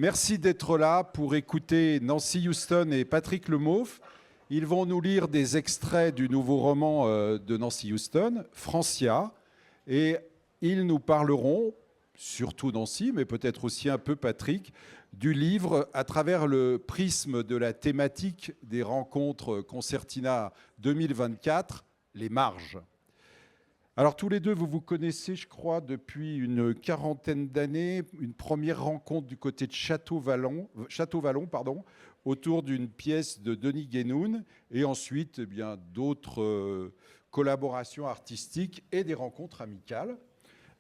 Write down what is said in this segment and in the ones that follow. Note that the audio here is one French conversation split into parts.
Merci d'être là pour écouter Nancy Houston et Patrick Lemauve. Ils vont nous lire des extraits du nouveau roman de Nancy Houston, Francia, et ils nous parleront, surtout Nancy, mais peut-être aussi un peu Patrick, du livre à travers le prisme de la thématique des rencontres Concertina 2024, les marges. Alors tous les deux, vous vous connaissez, je crois, depuis une quarantaine d'années, une première rencontre du côté de Château-Vallon, autour d'une pièce de Denis Guénoun, et ensuite d'autres collaborations artistiques et des rencontres amicales.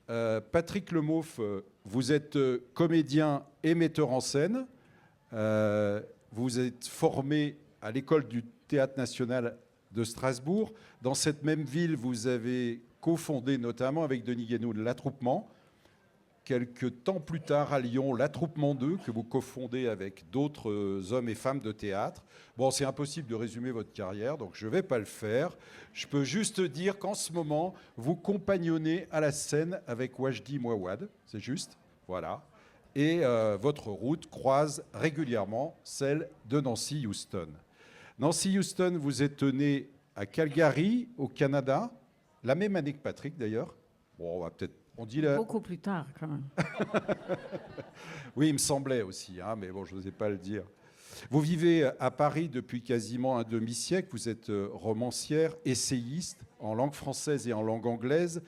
Patrick Lemauve, vous êtes comédien et metteur en scène. Vous êtes formé à l'École du Théâtre National de Strasbourg. Dans cette même ville, vous avez cofondé notamment avec Denis Guénoun l'Attroupement. Quelques temps plus tard, à Lyon, l'Attroupement 2, que vous cofondez avec d'autres hommes et femmes de théâtre. Bon, c'est impossible de résumer votre carrière, donc je ne vais pas le faire. Je peux juste dire qu'en ce moment, vous compagnonnez à la scène avec Wajdi Mouawad, c'est juste, voilà. Et votre route croise régulièrement celle de Nancy Houston. Nancy Houston, vous êtes née à Calgary, au Canada, la même année que Patrick d'ailleurs. Bon, on va peut-être... Beaucoup plus tard, quand même. Oui, il me semblait aussi, hein, mais bon, je n'osais pas le dire. Vous vivez à Paris depuis quasiment un demi-siècle. Vous êtes romancière, essayiste en langue française et en langue anglaise.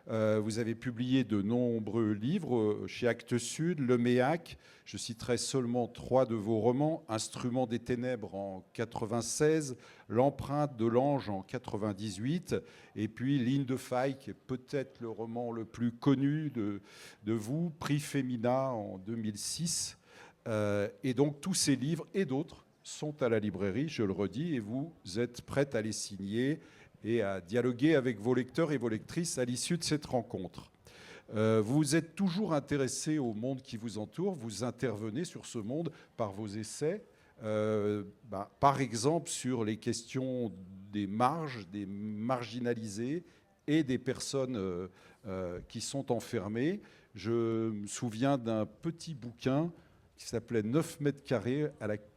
Vous avez publié de nombreux livres chez Actes Sud, Le Méac. Je citerai seulement 3 de vos romans. Instrument des ténèbres en 96, L'empreinte de l'ange en 98, et puis Ligne de faille, qui est peut-être le roman le plus connu de vous, Prix Femina en 2006. Et donc tous ces livres et d'autres sont à la librairie, je le redis, et vous êtes prête à les signer et à dialoguer avec vos lecteurs et vos lectrices à l'issue de cette rencontre. Vous êtes toujours intéressé au monde qui vous entoure, vous intervenez sur ce monde par vos essais, par exemple sur les questions des marges, des marginalisés et des personnes qui sont enfermées. Je me souviens d'un petit bouquin qui s'appelait 9 mètres carrés,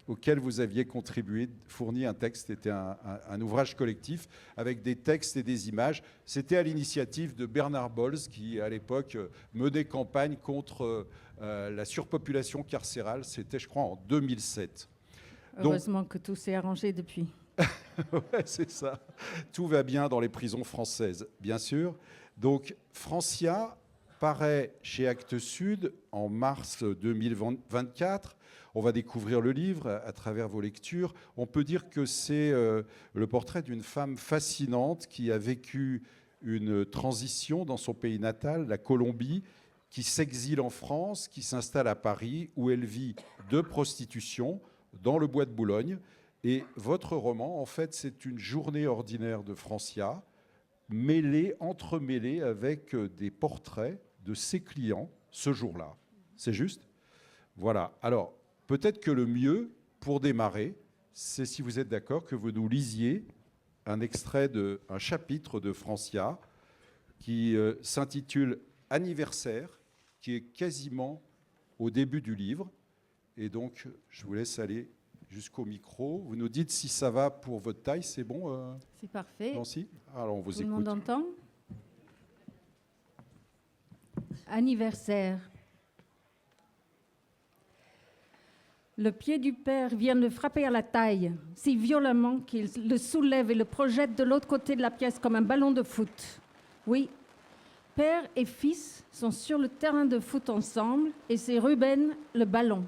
auquel vous aviez contribué, fourni un texte. C'était un ouvrage collectif avec des textes et des images. C'était à l'initiative de Bernard Bolz, qui, à l'époque, menait campagne contre la surpopulation carcérale. C'était, je crois, en 2007. Heureusement que tout s'est arrangé depuis. Ouais, c'est ça. Tout va bien dans les prisons françaises, bien sûr. Donc, Francia paraît chez Actes Sud en mars 2024. On va découvrir le livre à travers vos lectures. On peut dire que c'est le portrait d'une femme fascinante qui a vécu une transition dans son pays natal, la Colombie, qui s'exile en France, qui s'installe à Paris, où elle vit de prostitution dans le bois de Boulogne. Et votre roman, en fait, c'est une journée ordinaire de Francia, entremêlée avec des portraits de ses clients ce jour-là. C'est juste ? Voilà. Alors, peut-être que le mieux, pour démarrer, c'est, si vous êtes d'accord, que vous nous lisiez un extrait un chapitre de Francia qui s'intitule « Anniversaire », qui est quasiment au début du livre. Et donc, je vous laisse aller jusqu'au micro. Vous nous dites si ça va pour votre taille. C'est bon, c'est parfait. Nancy ? Alors, on vous écoute. Tout le monde entend ? Anniversaire. Le pied du père vient de frapper à la taille, si violemment qu'il le soulève et le projette de l'autre côté de la pièce comme un ballon de foot. Oui, père et fils sont sur le terrain de foot ensemble et c'est Ruben le ballon.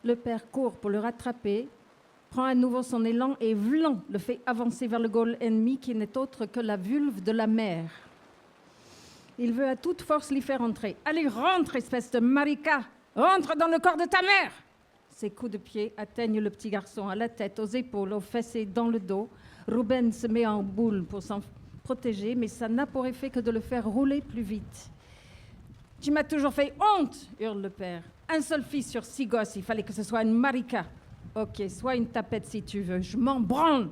Le père court pour le rattraper, prend à nouveau son élan et vlan le fait avancer vers le goal ennemi qui n'est autre que la vulve de la mère. Il veut à toute force l'y faire entrer. « Allez, rentre, espèce de marica! Rentre dans le corps de ta mère !» Ses coups de pied atteignent le petit garçon à la tête, aux épaules, aux fesses et dans le dos. Ruben se met en boule pour s'en protéger, mais ça n'a pour effet que de le faire rouler plus vite. « Tu m'as toujours fait honte !» hurle le père. « Un seul fils sur 6 gosses, il fallait que ce soit une marica. Ok, sois une tapette si tu veux, je m'en branle.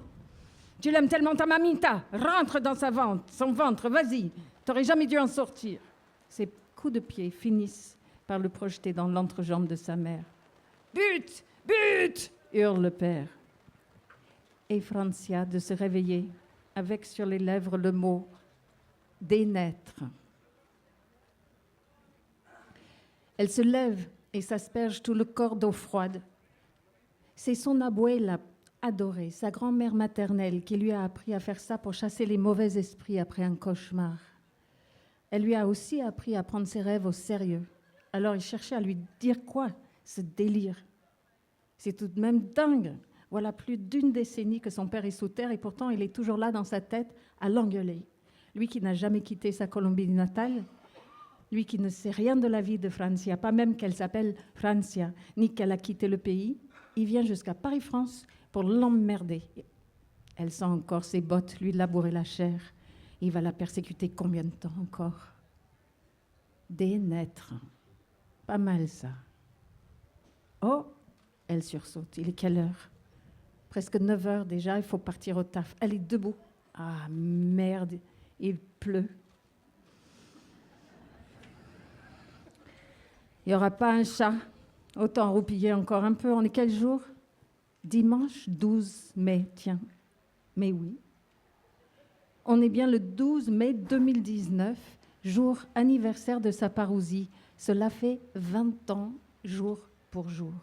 Tu l'aimes tellement ta mamita, rentre dans son ventre, vas-y. T'aurais jamais dû en sortir. » Ses coups de pied finissent par le projeter dans l'entrejambe de sa mère. « But! But !» hurle le père. Et Francia de se réveiller avec sur les lèvres le mot « dénaître ». Elle se lève et s'asperge tout le corps d'eau froide. C'est son abuela adorée, sa grand-mère maternelle, qui lui a appris à faire ça pour chasser les mauvais esprits après un cauchemar. Elle lui a aussi appris à prendre ses rêves au sérieux. Alors il cherchait à lui dire quoi, ce délire? C'est tout de même dingue. Voilà plus d'une décennie que son père est sous terre et pourtant il est toujours là dans sa tête à l'engueuler. Lui qui n'a jamais quitté sa Colombie natale, lui qui ne sait rien de la vie de Francia, pas même qu'elle s'appelle Francia, ni qu'elle a quitté le pays, il vient jusqu'à Paris-France pour l'emmerder. Elle sent encore ses bottes lui labourer la chair. Il va la persécuter combien de temps encore? Dénaître. Pas mal ça. Oh, elle sursaute. Il est quelle heure? Presque 9 heures déjà, il faut partir au taf. Elle est debout. Ah merde, il pleut. Il n'y aura pas un chat. Autant roupiller encore un peu. On est quel jour? Dimanche 12 mai, tiens. Mais oui. On est bien le 12 mai 2019, jour anniversaire de sa parousie. Cela fait 20 ans, jour pour jour.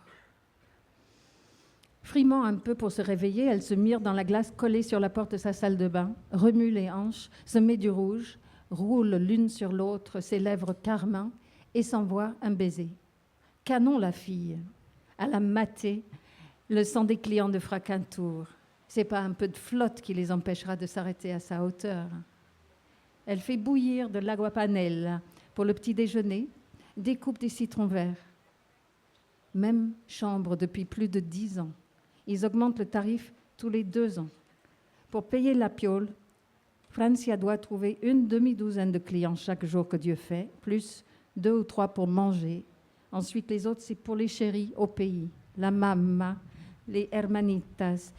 Frimant un peu pour se réveiller, elle se mire dans la glace collée sur la porte de sa salle de bain, remue les hanches, se met du rouge, roule l'une sur l'autre ses lèvres carmin et s'envoie un baiser. Canon la fille, à la mater, le sang des clients ne fera qu'un tour. C'est pas un peu de flotte qui les empêchera de s'arrêter à sa hauteur. Elle fait bouillir de l'agua panela pour le petit déjeuner, découpe des citrons verts. Même chambre depuis plus de 10 ans. Ils augmentent le tarif tous les 2 ans. Pour payer la piole, Francia doit trouver une demi-douzaine de clients chaque jour que Dieu fait, plus 2 ou 3 pour manger. Ensuite, les autres, c'est pour les chéris au pays, la mamma, les hermanitas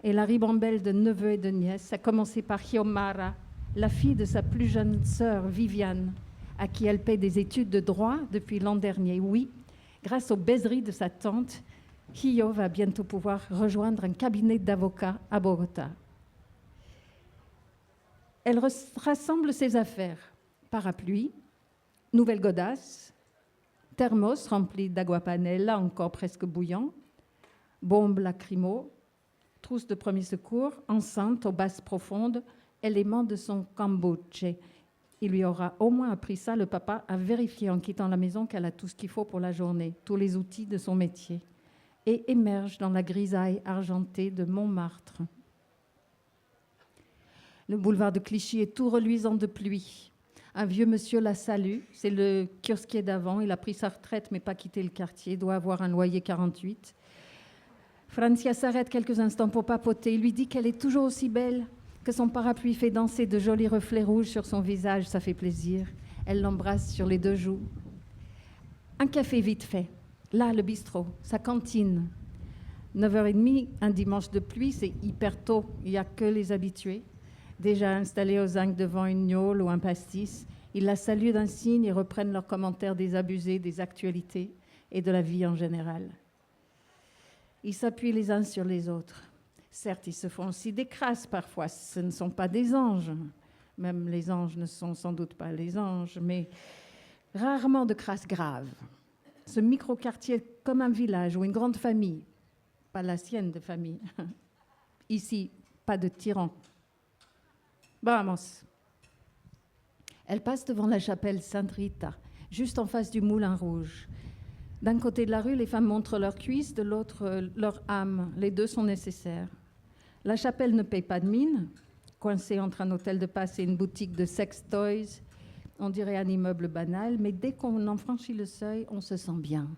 et la ribambelle de neveux et de nièces, à commencer par Hiomara, la fille de sa plus jeune sœur, Viviane, à qui elle paie des études de droit depuis l'an dernier. Oui, grâce aux baiseries de sa tante, Hio va bientôt pouvoir rejoindre un cabinet d'avocats à Bogota. Elle rassemble ses affaires. Parapluie, nouvelle godasse, thermos rempli d'agua panela encore presque bouillant, bombe lacrymo, trousse de premier secours, enceinte aux basses profondes, éléments de son kombucha. Il lui aura au moins appris ça, le papa a vérifié en quittant la maison qu'elle a tout ce qu'il faut pour la journée, tous les outils de son métier, et émerge dans la grisaille argentée de Montmartre. Le boulevard de Clichy est tout reluisant de pluie. Un vieux monsieur la salue, c'est le kiosquier d'avant, il a pris sa retraite mais pas quitté le quartier, doit avoir un loyer 48. Francia s'arrête quelques instants pour papoter, il lui dit qu'elle est toujours aussi belle, que son parapluie fait danser de jolis reflets rouges sur son visage, ça fait plaisir. Elle l'embrasse sur les 2 joues. Un café vite fait. Là, le bistrot, sa cantine. 9h30, un dimanche de pluie, c'est hyper tôt. Il n'y a que les habitués. Déjà installés aux zinc devant une gnôle ou un pastis, ils la saluent d'un signe et reprennent leurs commentaires désabusés des actualités et de la vie en général. Ils s'appuient les uns sur les autres. Certes, ils se font aussi des crasses parfois. Ce ne sont pas des anges. Même les anges ne sont sans doute pas les anges, mais rarement de crasses graves. Ce micro-quartier est comme un village ou une grande famille. Pas la sienne de famille. Ici, pas de tyran. Vamos. Elle passe devant la chapelle Sainte-Rita, juste en face du Moulin Rouge. D'un côté de la rue, les femmes montrent leurs cuisses, de l'autre, leur âme. Les 2 sont nécessaires. La chapelle ne paye pas de mine. Coincée entre un hôtel de passe et une boutique de sex toys, on dirait un immeuble banal, mais dès qu'on en franchit le seuil, on se sent bien.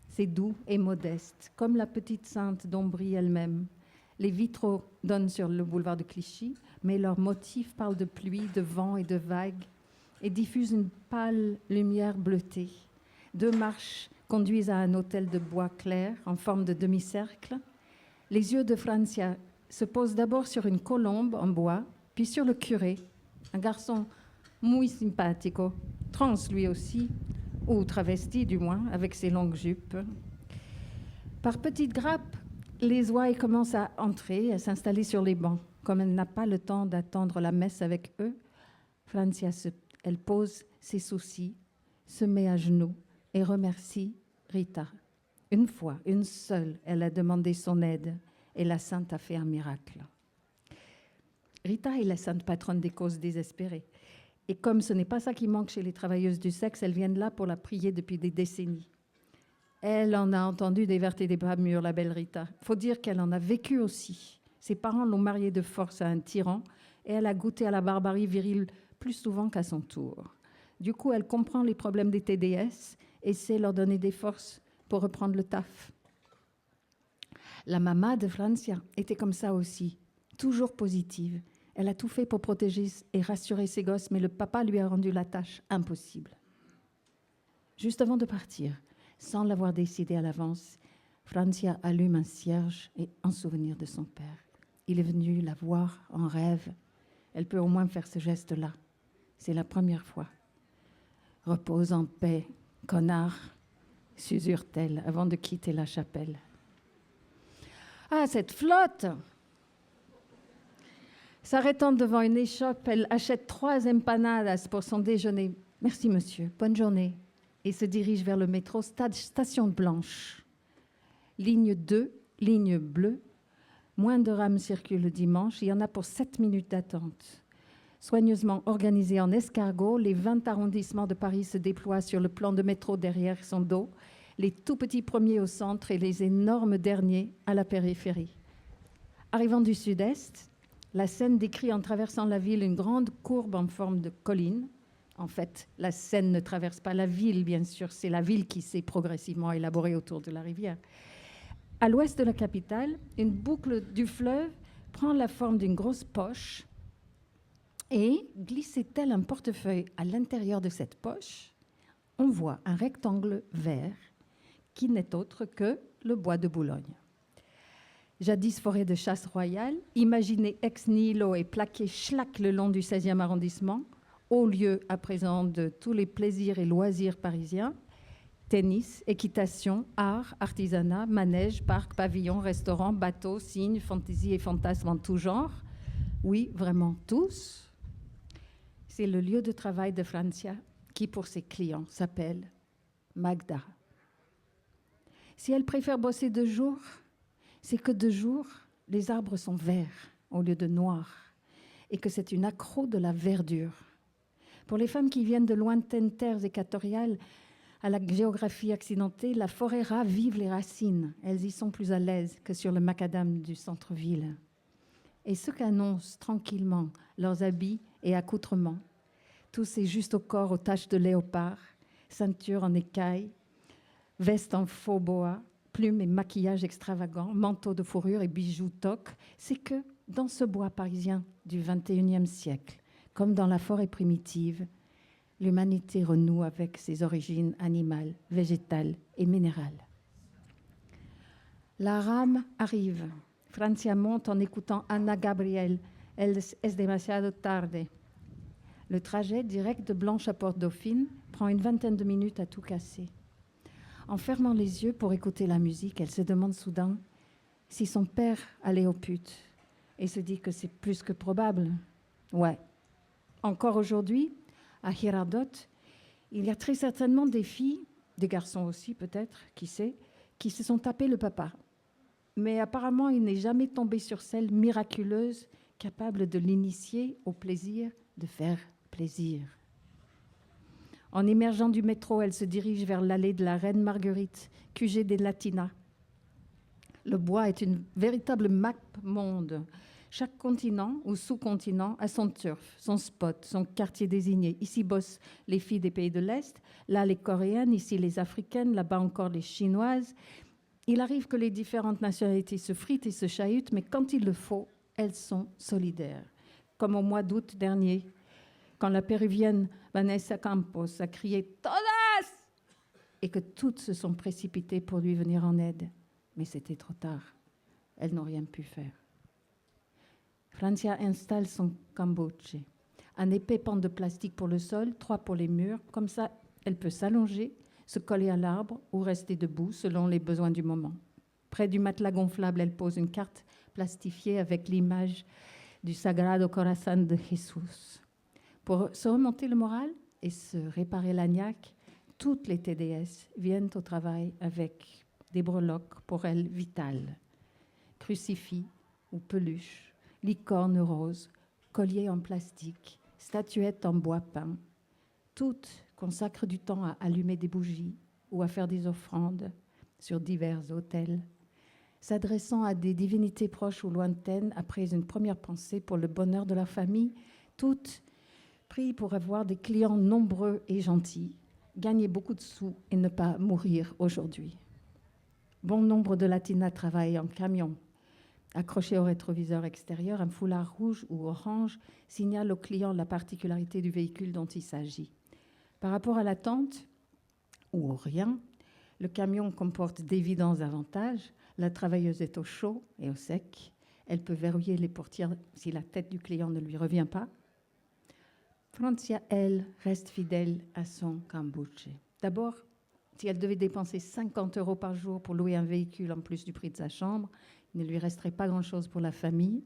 C'est doux et modeste, comme la petite sainte dont brille elle-même. Les vitraux donnent sur le boulevard de Clichy, mais leurs motifs parlent de pluie, de vent et de vagues et diffusent une pâle lumière bleutée. 2 marches conduisent à un hôtel de bois clair en forme de demi-cercle. Les yeux de Francia se posent d'abord sur une colombe en bois, puis sur le curé, un garçon muy simpático, trans lui aussi, ou travestie du moins, avec ses longues jupes. Par petites grappes, les ouailles commencent à entrer, à s'installer sur les bancs. Comme elle n'a pas le temps d'attendre la messe avec eux, Francia, elle pose ses soucis, se met à genoux et remercie Rita. Une fois, une seule, elle a demandé son aide et la sainte a fait un miracle. Rita est la sainte patronne des causes désespérées. Et comme ce n'est pas ça qui manque chez les travailleuses du sexe, elles viennent là pour la prier depuis des décennies. Elle en a entendu des vertes et des pas mûres, la belle Rita. Il faut dire qu'elle en a vécu aussi. Ses parents l'ont mariée de force à un tyran et elle a goûté à la barbarie virile plus souvent qu'à son tour. Du coup, elle comprend les problèmes des TDS et sait leur donner des forces pour reprendre le taf. La maman de Francia était comme ça aussi, toujours positive. Elle a tout fait pour protéger et rassurer ses gosses, mais le papa lui a rendu la tâche impossible. Juste avant de partir, sans l'avoir décidé à l'avance, Francia allume un cierge et en souvenir de son père. Il est venu la voir en rêve. Elle peut au moins faire ce geste-là. C'est la première fois. Repose en paix, connard, susure-t-elle avant de quitter la chapelle. Ah, cette flotte! S'arrêtant devant une échoppe, elle achète 3 empanadas pour son déjeuner. Merci, monsieur. Bonne journée. Et se dirige vers le métro Station Blanche. Ligne 2, ligne bleue. Moins de rames circulent le dimanche. Il y en a pour 7 minutes d'attente. Soigneusement organisés en escargot, les 20 arrondissements de Paris se déploient sur le plan de métro derrière son dos, les tout petits premiers au centre et les énormes derniers à la périphérie. Arrivant du sud-est, la Seine décrit en traversant la ville une grande courbe en forme de colline. En fait, la Seine ne traverse pas la ville, bien sûr, c'est la ville qui s'est progressivement élaborée autour de la rivière. À l'ouest de la capitale, une boucle du fleuve prend la forme d'une grosse poche et, glissait tel un portefeuille à l'intérieur de cette poche, on voit un rectangle vert qui n'est autre que le bois de Boulogne. Jadis forêt de chasse royale, imaginée ex nihilo et plaquée schlac le long du 16e arrondissement, haut lieu à présent de tous les plaisirs et loisirs parisiens, tennis, équitation, art, artisanat, manège, parc, pavillon, restaurant, bateau, signes, fantaisie et fantasmes en tout genre. Oui, vraiment tous. C'est le lieu de travail de Francia qui, pour ses clients, s'appelle Magda. Si elle préfère bosser de jour, c'est que de jour, les arbres sont verts au lieu de noirs et que c'est une accro de la verdure. Pour les femmes qui viennent de lointaines terres équatoriales, à la géographie accidentée, la forêt ravive les racines. Elles y sont plus à l'aise que sur le macadam du centre-ville. Et ce qu'annoncent tranquillement leurs habits et accoutrements, tous ces juste au corps aux taches de léopard, ceinture en écaille, veste en faux boa, plumes et maquillage extravagant, manteau de fourrure et bijoux toques, c'est que dans ce bois parisien du XXIe siècle, comme dans la forêt primitive, l'humanité renoue avec ses origines animales, végétales et minérales. La rame arrive. Francia monte en écoutant Ana Gabriel, Es demasiado tarde. Le trajet direct de Blanche à Port-Dauphine prend une 20aine de minutes à tout casser. En fermant les yeux pour écouter la musique, elle se demande soudain si son père allait aux putes et se dit que c'est plus que probable. Ouais. Encore aujourd'hui, à Girardot, il y a très certainement des filles, des garçons aussi peut-être, qui sait, qui se sont tapés le papa. Mais apparemment, il n'est jamais tombé sur celle miraculeuse capable de l'initier au plaisir de faire plaisir. En émergeant du métro, elle se dirige vers l'allée de la Reine Marguerite, QG des Latinas. Le bois est une véritable map monde. Chaque continent ou sous-continent a son turf, son spot, son quartier désigné. Ici bossent les filles des pays de l'Est, là les Coréennes, ici les Africaines, là-bas encore les Chinoises. Il arrive que les différentes nationalités se fritent et se chahutent, mais quand il le faut, elles sont solidaires. Comme au mois d'août dernier, quand la péruvienne Vanessa Campos a crié « Todas !» et que toutes se sont précipitées pour lui venir en aide. Mais c'était trop tard. Elles n'ont rien pu faire. Francia installe son cambuche. Un épais pan de plastique pour le sol, 3 pour les murs. Comme ça, Elle peut s'allonger, se coller à l'arbre ou rester debout selon les besoins du moment. Près du matelas gonflable, elle pose une carte plastifiée avec l'image du Sagrado Corazón de Jesús. Pour se remonter le moral et se réparer l'agnac, toutes les TDS viennent au travail avec des breloques pour elles vitales. Crucifix ou peluches, licornes roses, colliers en plastique, statuettes en bois peint. Toutes consacrent du temps à allumer des bougies ou à faire des offrandes sur divers autels, s'adressant à des divinités proches ou lointaines après une première pensée pour le bonheur de leur famille. Toutes prient pour avoir des clients nombreux et gentils, gagner beaucoup de sous et ne pas mourir aujourd'hui. Bon nombre de latinas travaillent en camion. Accroché au rétroviseur extérieur, un foulard rouge ou orange signale au client la particularité du véhicule dont il s'agit. Par rapport à l'attente ou au rien, le camion comporte d'évidents avantages. La travailleuse est au chaud et au sec. Elle peut verrouiller les portières si la tête du client ne lui revient pas. Francia, elle, reste fidèle à son cambuche. D'abord, si elle devait dépenser 50 € par jour pour louer un véhicule en plus du prix de sa chambre, il ne lui resterait pas grand-chose pour la famille.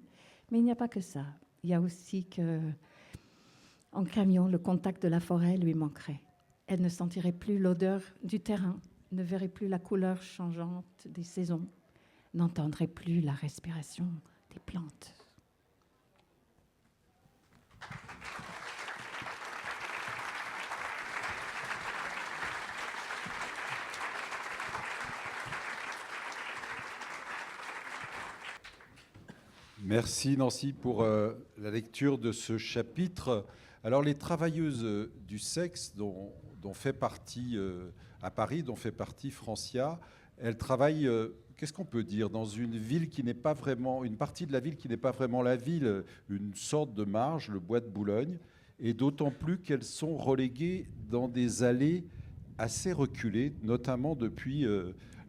Mais il n'y a pas que ça. Il y a aussi que, en camion, le contact de la forêt lui manquerait. Elle ne sentirait plus l'odeur du terrain, ne verrait plus la couleur changeante des saisons, n'entendrait plus la respiration des plantes. Merci Nancy pour la lecture de ce chapitre. Alors les travailleuses du sexe dont fait partie à Paris, dont fait partie Francia, elles travaillent, qu'est-ce qu'on peut dire, dans une ville qui n'est pas vraiment, une partie de la ville qui n'est pas vraiment la ville, une sorte de marge, le bois de Boulogne, et d'autant plus qu'elles sont reléguées dans des allées assez reculées, notamment depuis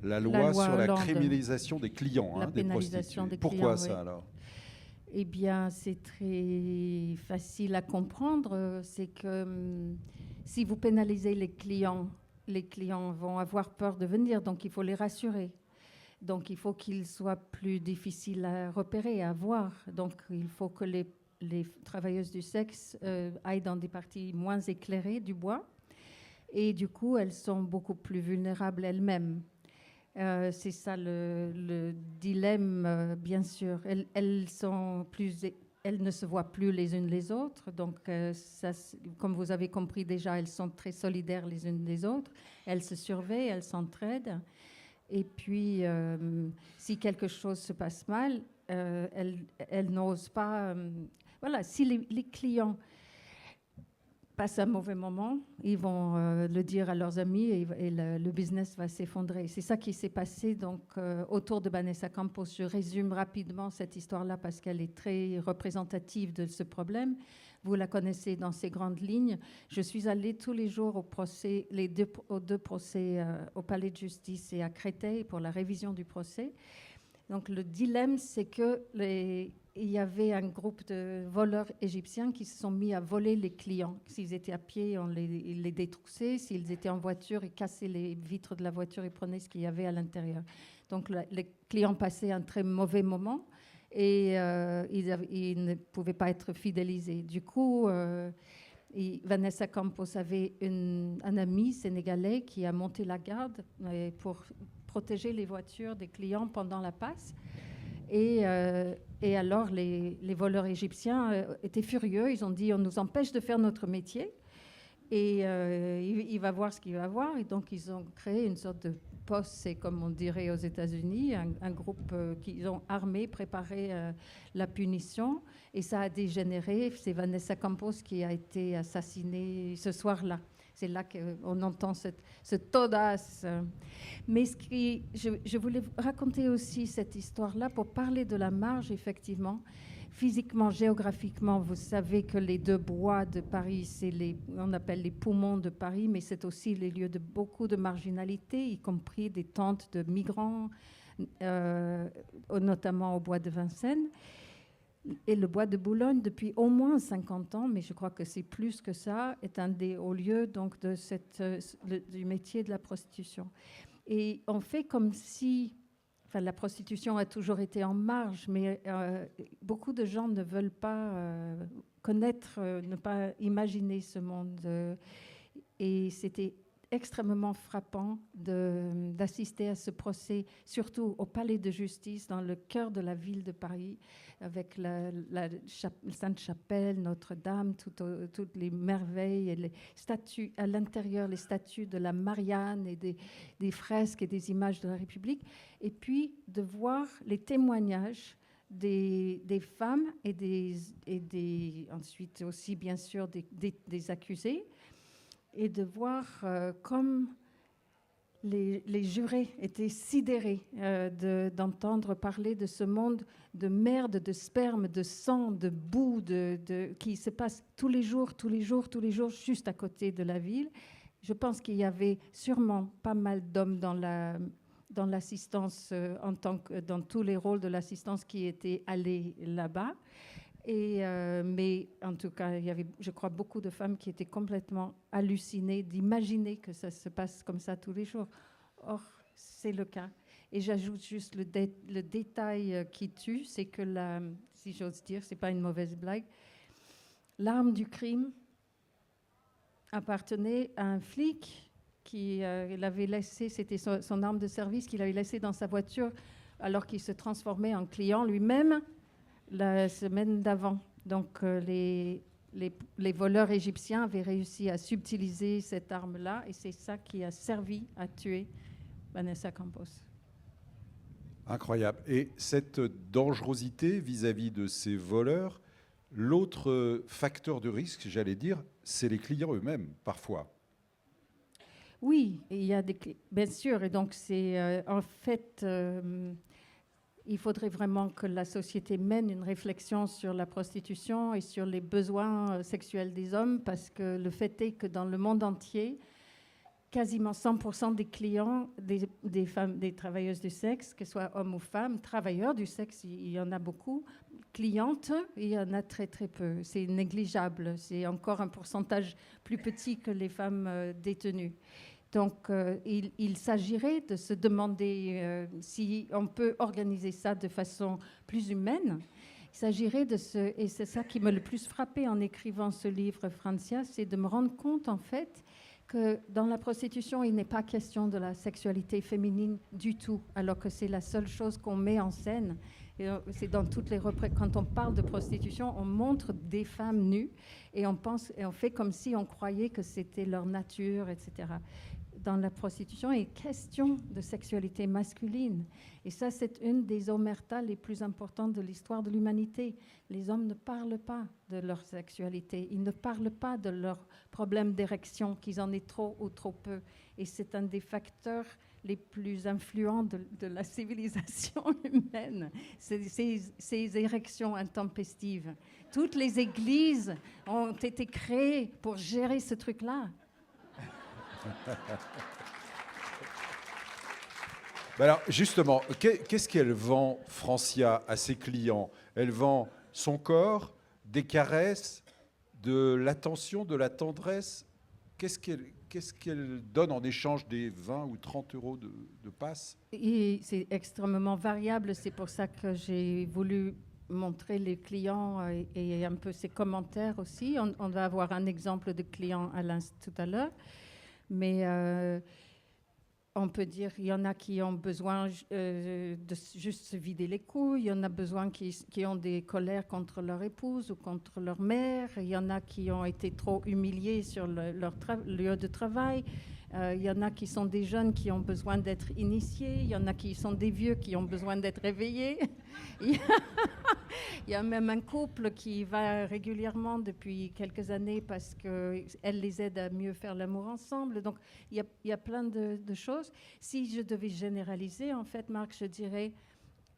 la loi sur la Hollande. Criminalisation des clients, La des pénalisation prostituées. des Pourquoi clients, ça oui. alors? Eh bien, c'est très facile à comprendre. C'est que si vous pénalisez les clients vont avoir peur de venir, donc il faut les rassurer. Donc il faut qu'ils soient plus difficiles à repérer, à voir. Donc il faut que les travailleuses du sexe aillent dans des parties moins éclairées du bois. Et du coup, elles sont beaucoup plus vulnérables elles-mêmes. C'est ça le dilemme, bien sûr. Elles ne se voient plus les unes les autres. Donc, comme vous avez compris déjà, elles sont très solidaires les unes des autres. Elles se surveillent, elles s'entraident. Et puis, si quelque chose se passe mal, elles n'osent pas... voilà, si les clients passent un mauvais moment, ils vont le dire à leurs amis et le business va s'effondrer. C'est ça qui s'est passé donc, autour de Vanessa Campos. Je résume rapidement cette histoire-là parce qu'elle est très représentative de ce problème. Vous la connaissez dans ses grandes lignes. Je suis allée tous les jours au procès, aux deux procès au Palais de Justice et à Créteil pour la révision du procès. Donc le dilemme, c'est qu'il y avait un groupe de voleurs égyptiens qui se sont mis à voler les clients. S'ils étaient à pied, ils les détroussaient. S'ils étaient en voiture, ils cassaient les vitres de la voiture et prenaient ce qu'il y avait à l'intérieur. Donc les clients passaient un très mauvais moment et ils ne pouvaient pas être fidélisés. Du coup, Vanessa Campos avait un ami sénégalais qui a monté la garde pour protéger les voitures des clients pendant la passe. Et alors, les voleurs égyptiens étaient furieux. Ils ont dit, on nous empêche de faire notre métier. Et il va voir ce qu'il va voir. Et donc, ils ont créé une sorte de posse, comme on dirait aux États-Unis, un groupe qu'ils ont armé, préparé la punition. Et ça a dégénéré. C'est Vanessa Campos qui a été assassinée ce soir-là. C'est là qu'on entend cette audace. Mais je voulais raconter aussi cette histoire-là pour parler de la marge, effectivement. Physiquement, géographiquement, vous savez que les deux bois de Paris, on appelle les poumons de Paris, mais c'est aussi les lieux de beaucoup de marginalité, y compris des tentes de migrants, notamment au bois de Vincennes. Et le bois de Boulogne, depuis au moins 50 ans, mais je crois que c'est plus que ça, est un des hauts lieux donc, du métier de la prostitution. Et on fait comme si... Enfin, la prostitution a toujours été en marge, mais beaucoup de gens ne veulent pas connaître, ne pas imaginer ce monde. Et c'était extrêmement frappant d'assister à ce procès, surtout au Palais de Justice, dans le cœur de la ville de Paris, avec la Sainte-Chapelle, Notre-Dame, toutes les merveilles et les statues à l'intérieur, les statues de la Marianne et des fresques et des images de la République, et puis de voir les témoignages des femmes et ensuite aussi bien sûr des accusés, et de voir comme les jurés étaient sidérés d'entendre parler de ce monde de merde, de sperme, de sang, de boue, qui se passe tous les jours, juste à côté de la ville. Je pense qu'il y avait sûrement pas mal d'hommes dans l'assistance, dans tous les rôles de l'assistance qui étaient allés là-bas. Mais en tout cas, il y avait, je crois, beaucoup de femmes qui étaient complètement hallucinées d'imaginer que ça se passe comme ça tous les jours. Or, c'est le cas. Et j'ajoute juste le détail qui tue, c'est que, si j'ose dire, c'est pas une mauvaise blague, l'arme du crime appartenait à un flic qui l'avait laissé, c'était son arme de service qu'il avait laissée dans sa voiture alors qu'il se transformait en client lui-même la semaine d'avant. Donc, les voleurs égyptiens avaient réussi à subtiliser cette arme-là et c'est ça qui a servi à tuer Vanessa Campos. Incroyable. Et cette dangerosité vis-à-vis de ces voleurs, l'autre facteur de risque, j'allais dire, c'est les clients eux-mêmes, parfois. Oui, il y a bien sûr. Et donc, c'est en fait... il faudrait vraiment que la société mène une réflexion sur la prostitution et sur les besoins sexuels des hommes, parce que le fait est que dans le monde entier, quasiment 100% des clients, des femmes, des travailleuses du sexe, que ce soit hommes ou femmes, travailleurs du sexe, il y en a beaucoup, clientes, il y en a très très peu. C'est négligeable, c'est encore un pourcentage plus petit que les femmes détenues. Donc, il s'agirait de se demander si on peut organiser ça de façon plus humaine. Il s'agirait et c'est ça qui m'a le plus frappé en écrivant ce livre, Francia, c'est de me rendre compte, en fait, que dans la prostitution, il n'est pas question de la sexualité féminine du tout, alors que c'est la seule chose qu'on met en scène. Et c'est dans toutes les quand on parle de prostitution, on montre des femmes nues et on fait comme si on croyait que c'était leur nature, etc. Dans la prostitution, il est question de sexualité masculine. Et ça, c'est une des omertas les plus importantes de l'histoire de l'humanité. Les hommes ne parlent pas de leur sexualité. Ils ne parlent pas de leurs problèmes d'érection, qu'ils en aient trop ou trop peu. Et c'est un des facteurs les plus influents de la civilisation humaine, ces érections intempestives. Toutes les églises ont été créées pour gérer ce truc-là. Alors justement, qu'est-ce qu'elle vend, Francia, à ses clients? Elle vend son corps, des caresses, de l'attention, de la tendresse. Qu'est-ce qu'elle donne en échange des 20 ou 30 euros de passe? Et c'est extrêmement variable. C'est pour ça que j'ai voulu montrer les clients et un peu ses commentaires aussi. On va avoir un exemple de client tout à l'heure. Mais on peut dire qu'il y en a qui ont besoin de juste se vider les couilles, il y en a besoin qui ont des colères contre leur épouse ou contre leur mère, il y en a qui ont été trop humiliés sur leur lieu de travail, il y en a qui sont des jeunes qui ont besoin d'être initiés, il y en a qui sont des vieux qui ont besoin d'être réveillés. Il y a même un couple qui va régulièrement depuis quelques années parce qu'elle les aide à mieux faire l'amour ensemble. Donc, il y a plein de choses. Si je devais généraliser, en fait, Marc, je dirais,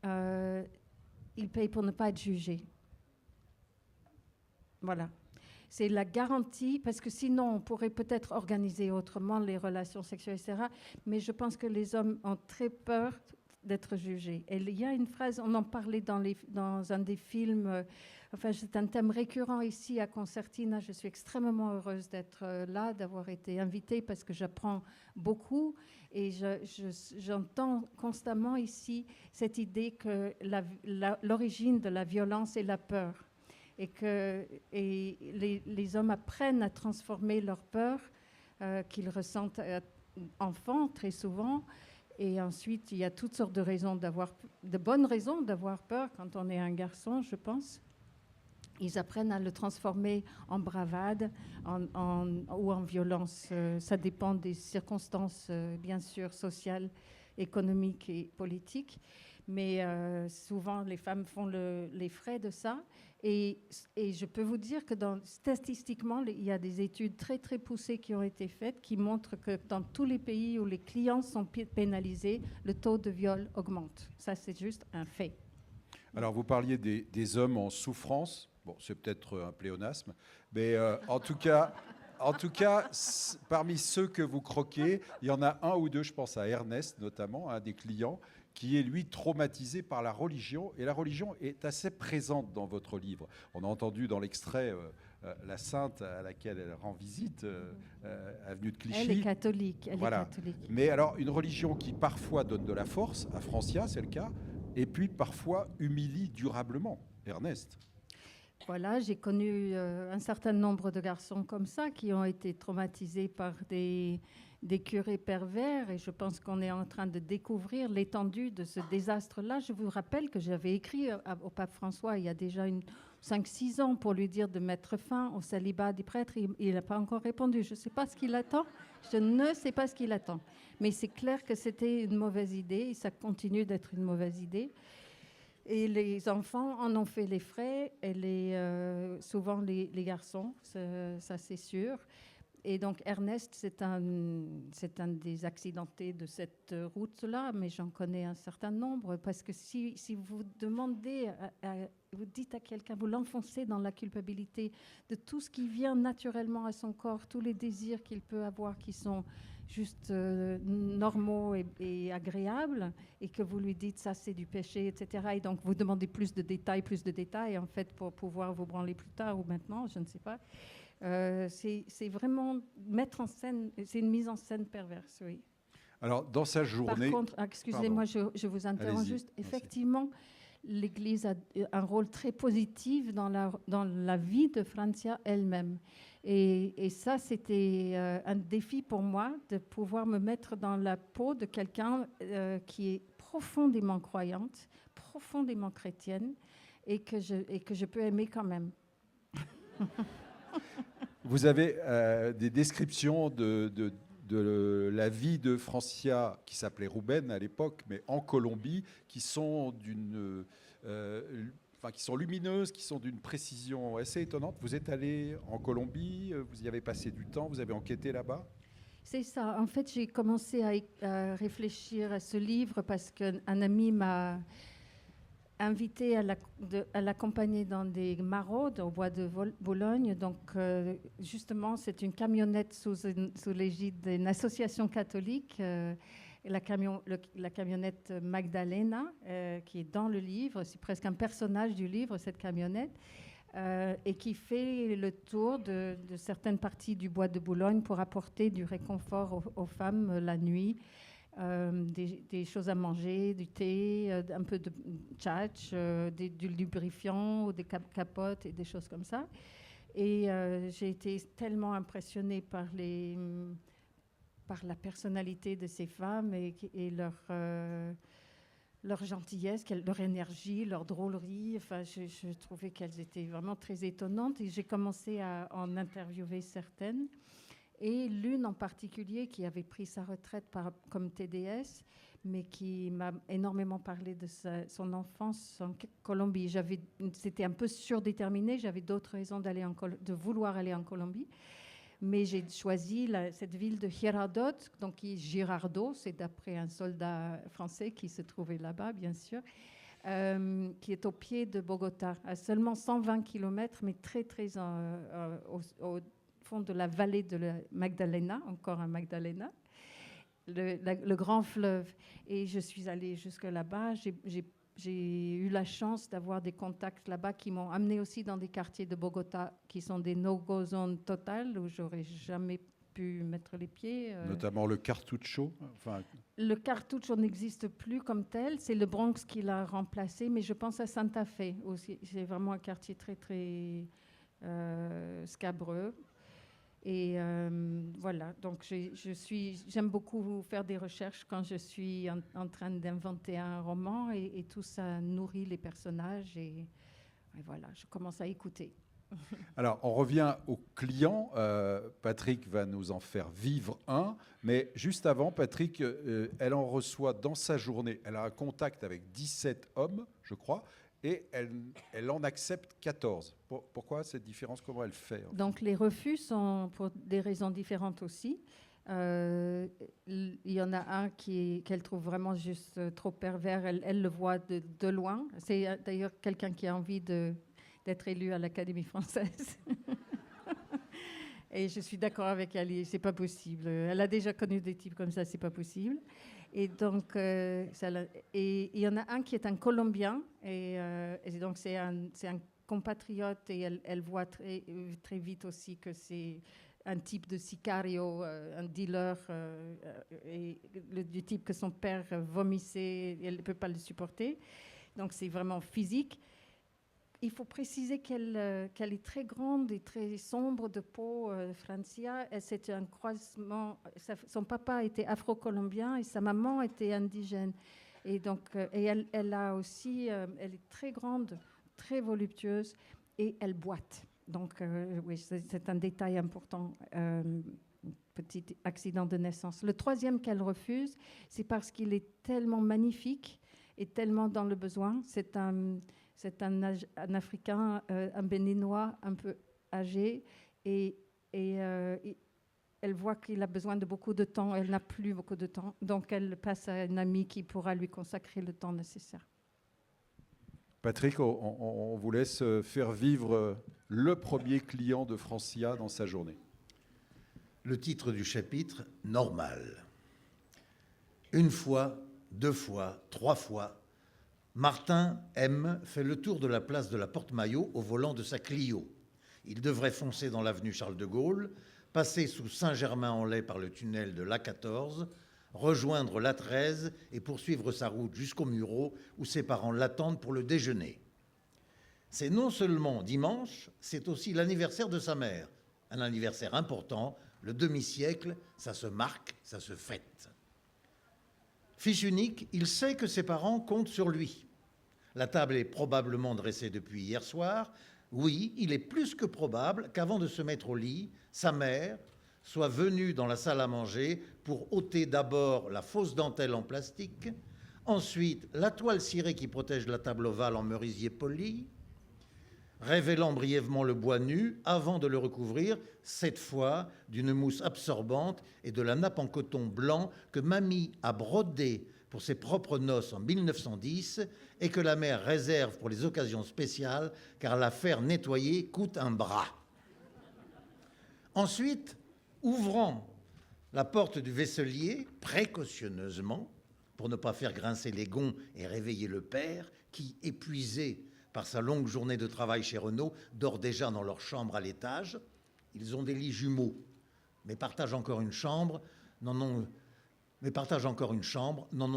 ils payent pour ne pas être jugés. Voilà. C'est la garantie, parce que sinon, on pourrait peut-être organiser autrement les relations sexuelles, etc. Mais je pense que les hommes ont très peur d'être jugé. Et il y a une phrase, on en parlait dans un des films, enfin c'est un thème récurrent ici à Concertina. Je suis extrêmement heureuse d'être là, d'avoir été invitée parce que j'apprends beaucoup et j'entends constamment ici cette idée que l'origine de la violence est la peur et que les hommes apprennent à transformer leur peur qu'ils ressentent enfants très souvent. Et ensuite, il y a toutes sortes de bonnes raisons d'avoir peur quand on est un garçon, je pense. Ils apprennent à le transformer en bravade ou en violence. Ça dépend des circonstances, bien sûr, sociales, économiques et politiques. Mais souvent, les femmes font les frais de ça. Et je peux vous dire que statistiquement, il y a des études très, très poussées qui ont été faites qui montrent que dans tous les pays où les clients sont pénalisés, le taux de viol augmente. Ça, c'est juste un fait. Alors, vous parliez des hommes en souffrance. Bon, c'est peut-être un pléonasme, mais en tout cas, parmi ceux que vous croquez, il y en a un ou deux, je pense à Ernest notamment, un des clients, qui est lui traumatisé par la religion. Et la religion est assez présente dans votre livre. On a entendu dans l'extrait la sainte à laquelle elle rend visite, avenue de Clichy. Elle est catholique. Voilà. Est catholique. Mais alors, une religion qui parfois donne de la force, à Francia, c'est le cas, et puis parfois humilie durablement. Ernest. Voilà, j'ai connu un certain nombre de garçons comme ça qui ont été traumatisés par des curés pervers et je pense qu'on est en train de découvrir l'étendue de ce désastre-là. Je vous rappelle que j'avais écrit au pape François il y a déjà 5-6 ans pour lui dire de mettre fin au célibat des prêtres. Il n'a pas encore répondu. Je ne sais pas ce qu'il attend. Je ne sais pas ce qu'il attend. Mais c'est clair que c'était une mauvaise idée et ça continue d'être une mauvaise idée. Et les enfants en ont fait les frais, et souvent les garçons, ça c'est sûr. Et donc Ernest, c'est un des accidentés de cette route-là, mais j'en connais un certain nombre, parce que si vous demandez, vous dites à quelqu'un, vous l'enfoncez dans la culpabilité de tout ce qui vient naturellement à son corps, tous les désirs qu'il peut avoir qui sont juste normaux et agréables, et que vous lui dites ça c'est du péché, etc. Et donc vous demandez plus de détails en fait pour pouvoir vous branler plus tard ou maintenant, je ne sais pas. C'est vraiment mettre en scène, c'est une mise en scène perverse, oui. Alors dans sa journée... Par contre, excusez-moi, je vous interromps juste, effectivement, l'Église a un rôle très positif dans la vie de Francia elle-même. Et ça, c'était un défi pour moi de pouvoir me mettre dans la peau de quelqu'un qui est profondément croyante, profondément chrétienne, et que je peux aimer quand même. Vous avez des descriptions de la vie de Francia, qui s'appelait Rouben à l'époque, mais en Colombie, qui sont qui sont lumineuses, qui sont d'une précision assez étonnante. Vous êtes allé en Colombie, vous y avez passé du temps, vous avez enquêté là-bas? C'est ça. En fait, j'ai commencé à réfléchir à ce livre parce qu'un ami m'a invité à l'accompagner dans des maraudes au bois de Boulogne. Donc, justement, c'est une camionnette sous l'égide d'une association catholique. La camionnette Magdalena, qui est dans le livre, c'est presque un personnage du livre, cette camionnette, et qui fait le tour de certaines parties du bois de Boulogne pour apporter du réconfort aux femmes la nuit, des choses à manger, du thé, un peu de tchatch, du lubrifiant, ou des capotes et des choses comme ça. Et j'ai été tellement impressionnée par la personnalité de ces femmes et leur gentillesse, leur énergie, leur drôlerie. Enfin, je trouvais qu'elles étaient vraiment très étonnantes et j'ai commencé à en interviewer certaines. Et l'une en particulier qui avait pris sa retraite comme TDS, mais qui m'a énormément parlé de son enfance en Colombie. C'était un peu surdéterminé, j'avais d'autres raisons de vouloir aller en Colombie. Mais j'ai choisi cette ville de Girardot, donc Girardot, c'est d'après un soldat français qui se trouvait là-bas, bien sûr, qui est au pied de Bogota, à seulement 120 km, mais très, très au fond de la vallée de la Magdalena, encore un Magdalena. le grand fleuve. Et je suis allée jusque là-bas. J'ai eu la chance d'avoir des contacts là-bas qui m'ont amené aussi dans des quartiers de Bogota qui sont des no-go zones totales où j'aurais jamais pu mettre les pieds. Notamment le Cartucho. Enfin, Le Cartucho n'existe plus comme tel. C'est le Bronx qui l'a remplacé, mais je pense à Santa Fe aussi. C'est vraiment un quartier très, très scabreux. Et voilà, donc j'aime beaucoup faire des recherches quand je suis en train d'inventer un roman et tout ça nourrit les personnages et voilà, je commence à écouter. alors, on revient aux clients. Patrick va nous en faire vivre un. Mais juste avant, Patrick, elle en reçoit dans sa journée. Elle a un contact avec 17 hommes, je crois, et elle en accepte 14. Pourquoi cette différence? Comment elle fait? Donc les refus sont pour des raisons différentes aussi. Il y en a un qu'elle trouve vraiment juste trop pervers. Elle le voit de loin. C'est d'ailleurs quelqu'un qui a envie d'être élu à l'Académie française. Et je suis d'accord avec elle, c'est pas possible. Elle a déjà connu des types comme ça, c'est pas possible. Et donc, et il y en a un qui est un Colombien, et donc c'est un compatriote, et elle voit très, très vite aussi que c'est un type de sicario, un dealer, et du type que son père vomissait, elle ne peut pas le supporter. Donc c'est vraiment physique. Il faut préciser qu'elle est très grande et très sombre de peau, Francia. C'était un croisement. Son papa était afro-colombien et sa maman était indigène. Et donc, elle a aussi, elle est très grande, très voluptueuse et elle boite. Donc, oui, c'est un détail important. Petit accident de naissance. Le troisième qu'elle refuse, c'est parce qu'il est tellement magnifique et tellement dans le besoin. C'est un Africain, un Béninois un peu âgé, et elle voit qu'il a besoin de beaucoup de temps. Elle n'a plus beaucoup de temps, donc elle passe à une amie qui pourra lui consacrer le temps nécessaire. Patrick, on vous laisse faire vivre le premier client de Francia dans sa journée. Le titre du chapitre, Normal. Une fois, deux fois, trois fois, Martin M. fait le tour de la place de la Porte-Maillot au volant de sa Clio. Il devrait foncer dans l'avenue Charles de Gaulle, passer sous Saint-Germain-en-Laye par le tunnel de l'A14, rejoindre l'A13 et poursuivre sa route jusqu'au Mureau où ses parents l'attendent pour le déjeuner. C'est non seulement dimanche, c'est aussi l'anniversaire de sa mère. Un anniversaire important, le demi-siècle, ça se marque, ça se fête. Fils unique, il sait que ses parents comptent sur lui. La table est probablement dressée depuis hier soir. Oui, il est plus que probable qu'avant de se mettre au lit, sa mère soit venue dans la salle à manger pour ôter d'abord la fausse dentelle en plastique, ensuite la toile cirée qui protège la table ovale en merisier poli, révélant brièvement le bois nu avant de le recouvrir, cette fois d'une mousse absorbante et de la nappe en coton blanc que mamie a brodée pour ses propres noces en 1910 et que la mère réserve pour les occasions spéciales car la faire nettoyer coûte un bras. Ensuite, ouvrant la porte du vaisselier précautionneusement pour ne pas faire grincer les gonds et réveiller le père qui, épuisé par sa longue journée de travail chez Renault, dort déjà dans leur chambre à l'étage. Ils ont des lits jumeaux, mais partagent encore une chambre, n'en ont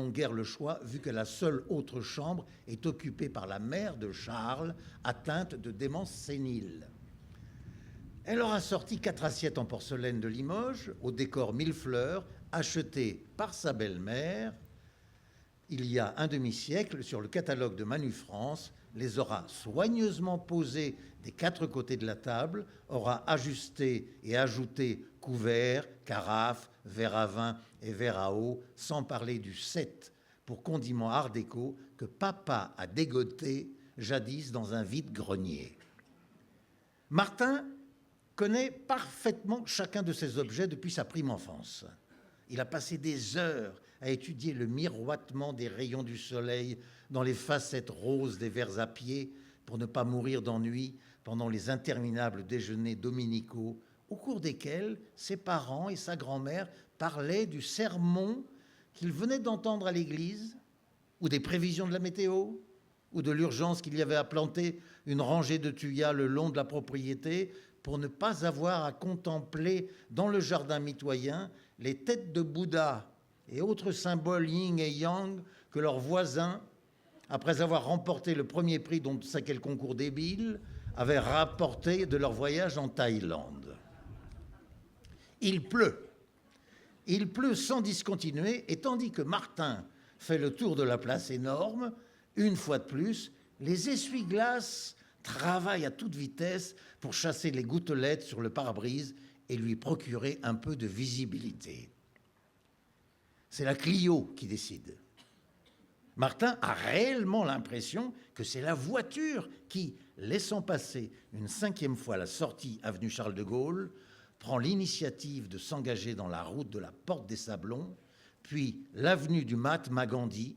guère le choix, vu que la seule autre chambre est occupée par la mère de Charles, atteinte de démence sénile. Elle aura sorti 4 assiettes en porcelaine de Limoges, au décor 1000 fleurs, achetées par sa belle-mère il y a un demi-siècle sur le catalogue de Manu France, les aura soigneusement posées des 4 côtés de la table, aura ajusté et ajouté couverts, carafes, verres à vin et verres à eau, sans parler du set pour condiment art déco que papa a dégoté jadis dans un vide-grenier. Martin connaît parfaitement chacun de ces objets depuis sa prime enfance. Il a passé des heures à étudier le miroitement des rayons du soleil dans les facettes roses des verres à pied pour ne pas mourir d'ennui pendant les interminables déjeuners dominicaux au cours desquels ses parents et sa grand-mère parlaient du sermon qu'ils venaient d'entendre à l'église, ou des prévisions de la météo, ou de l'urgence qu'il y avait à planter une rangée de thuyas le long de la propriété pour ne pas avoir à contempler dans le jardin mitoyen les têtes de Bouddha et autres symboles yin et yang que leurs voisins, après avoir remporté le premier prix dont c'est quel concours débile, avaient rapporté de leur voyage en Thaïlande. Il pleut. Il pleut sans discontinuer, et tandis que Martin fait le tour de la place énorme, une fois de plus, les essuie-glaces travaillent à toute vitesse pour chasser les gouttelettes sur le pare-brise et lui procurer un peu de visibilité. C'est la Clio qui décide. Martin a réellement l'impression que c'est la voiture qui, laissant passer une 5e fois la sortie avenue Charles de Gaulle, prend l'initiative de s'engager dans la route de la Porte des Sablons, puis l'avenue du Mahatma Gandhi.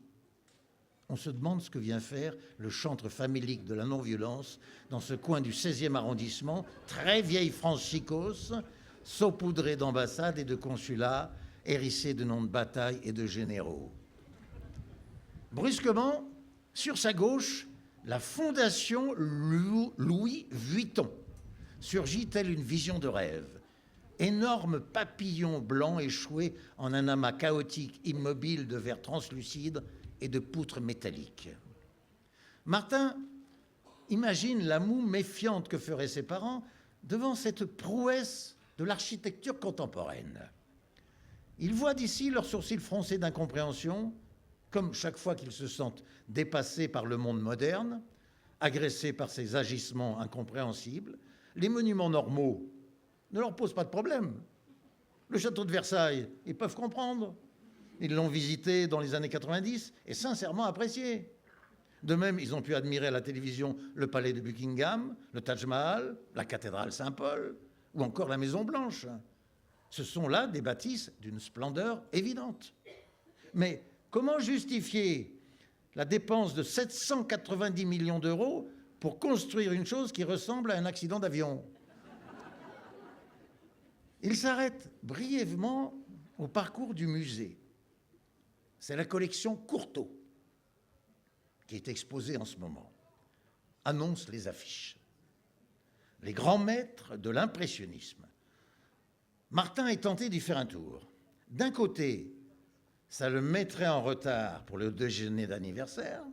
On se demande ce que vient faire le chantre famélique de la non-violence dans ce coin du 16e arrondissement, très vieille France chicose, saupoudrée d'ambassades et de consulats, hérissée de noms de batailles et de généraux. Brusquement, sur sa gauche, la fondation Louis Vuitton surgit telle une vision de rêve. Énorme papillon blanc échoué en un amas chaotique immobile de verre translucide et de poutres métalliques. Martin imagine la moue méfiante que feraient ses parents devant cette prouesse de l'architecture contemporaine. Il voit d'ici leurs sourcils froncés d'incompréhension, comme chaque fois qu'ils se sentent dépassés par le monde moderne, agressés par ses agissements incompréhensibles. Les monuments normaux ne leur posent pas de problème. Le château de Versailles, ils peuvent comprendre. Ils l'ont visité dans les années 90 et sincèrement apprécié. De même, ils ont pu admirer à la télévision le palais de Buckingham, le Taj Mahal, la cathédrale Saint-Paul ou encore la Maison Blanche. Ce sont là des bâtisses d'une splendeur évidente. Mais comment justifier la dépense de 790 millions d'euros pour construire une chose qui ressemble à un accident d'avion? Il s'arrête brièvement au parcours du musée. C'est la collection Courtauld qui est exposée en ce moment. Annoncent les affiches. Les grands maîtres de l'impressionnisme. Martin est tenté d'y faire un tour. D'un côté, ça le mettrait en retard pour le déjeuner d'anniversaire,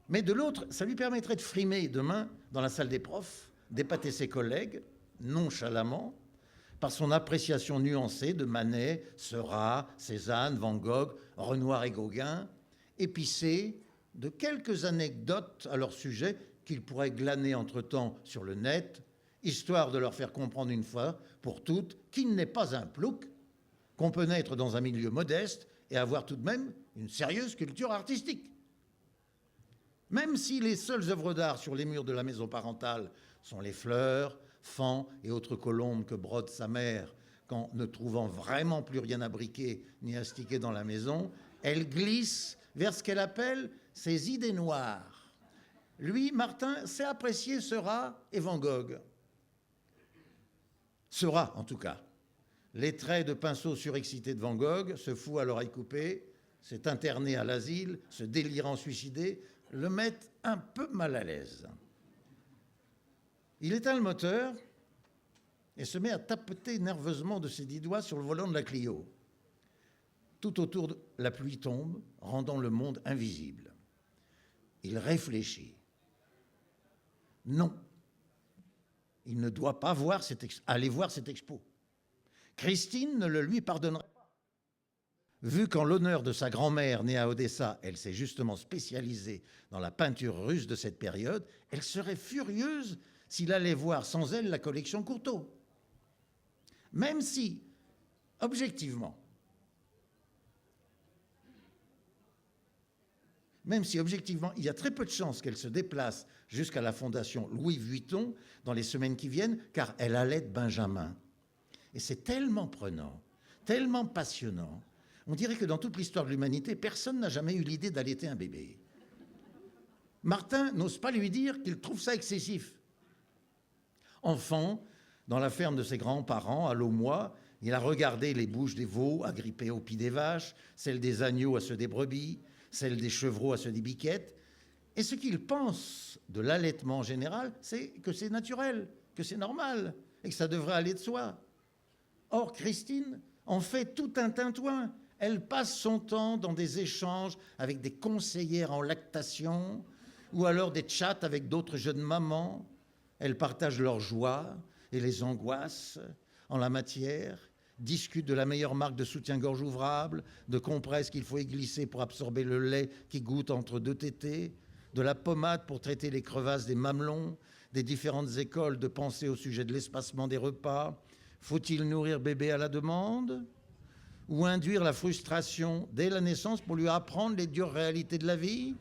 mais de l'autre, ça lui permettrait de frimer demain dans la salle des profs, d'épater ses collègues, nonchalamment, par son appréciation nuancée de Manet, Seurat, Cézanne, Van Gogh, Renoir et Gauguin, épicée de quelques anecdotes à leur sujet qu'il pourrait glaner entre-temps sur le net, histoire de leur faire comprendre une fois pour toutes qu'il n'est pas un plouc, qu'on peut naître dans un milieu modeste et avoir tout de même une sérieuse culture artistique. Même si les seules œuvres d'art sur les murs de la maison parentale sont les fleurs, fans et autres colombes que brode sa mère quand, ne trouvant vraiment plus rien à briquer ni à sticker dans la maison, elle glisse vers ce qu'elle appelle ses idées noires. Lui, Martin, sait apprécier Seurat et Van Gogh. Seurat, en tout cas. Les traits de pinceau surexcités de Van Gogh, ce fou à l'oreille coupée, s'est interné à l'asile, ce délirant suicidé, le mettent un peu mal à l'aise. Il éteint le moteur et se met à tapoter nerveusement de ses 10 doigts sur le volant de la Clio. Tout autour, la pluie tombe, rendant le monde invisible. Il réfléchit. Non, il ne doit pas aller voir cette expo. Christine ne le lui pardonnerait pas. Vu qu'en l'honneur de sa grand-mère née à Odessa, elle s'est justement spécialisée dans la peinture russe de cette période, elle serait furieuse s'il allait voir sans elle la collection Courtauld. Même si, objectivement, il y a très peu de chances qu'elle se déplace jusqu'à la fondation Louis Vuitton dans les semaines qui viennent, car elle allait Benjamin. Et c'est tellement prenant, tellement passionnant. On dirait que dans toute l'histoire de l'humanité, personne n'a jamais eu l'idée d'allaiter un bébé. Martin n'ose pas lui dire qu'il trouve ça excessif. Enfant, Dans la ferme de ses grands-parents, à l'Aumois, il a regardé les bouches des veaux agrippées au pied des vaches, celles des agneaux à ceux des brebis, celles des chevreaux à ceux des biquettes. Et ce qu'il pense de l'allaitement en général, c'est que c'est naturel, que c'est normal et que ça devrait aller de soi. Or, Christine en fait tout un tintouin. Elle passe son temps dans des échanges avec des conseillères en lactation ou alors des chats avec d'autres jeunes mamans. Elle partage leurs joies et les angoisses en la matière, discute de la meilleure marque de soutien-gorge ouvrable, de compresses qu'il faut y glisser pour absorber le lait qui goûte entre deux tétés, de la pommade pour traiter les crevasses des mamelons, des différentes écoles de pensée au sujet de l'espacement des repas. Faut-il nourrir bébé à la demande ou induire la frustration dès la naissance pour lui apprendre les dures réalités de la vie,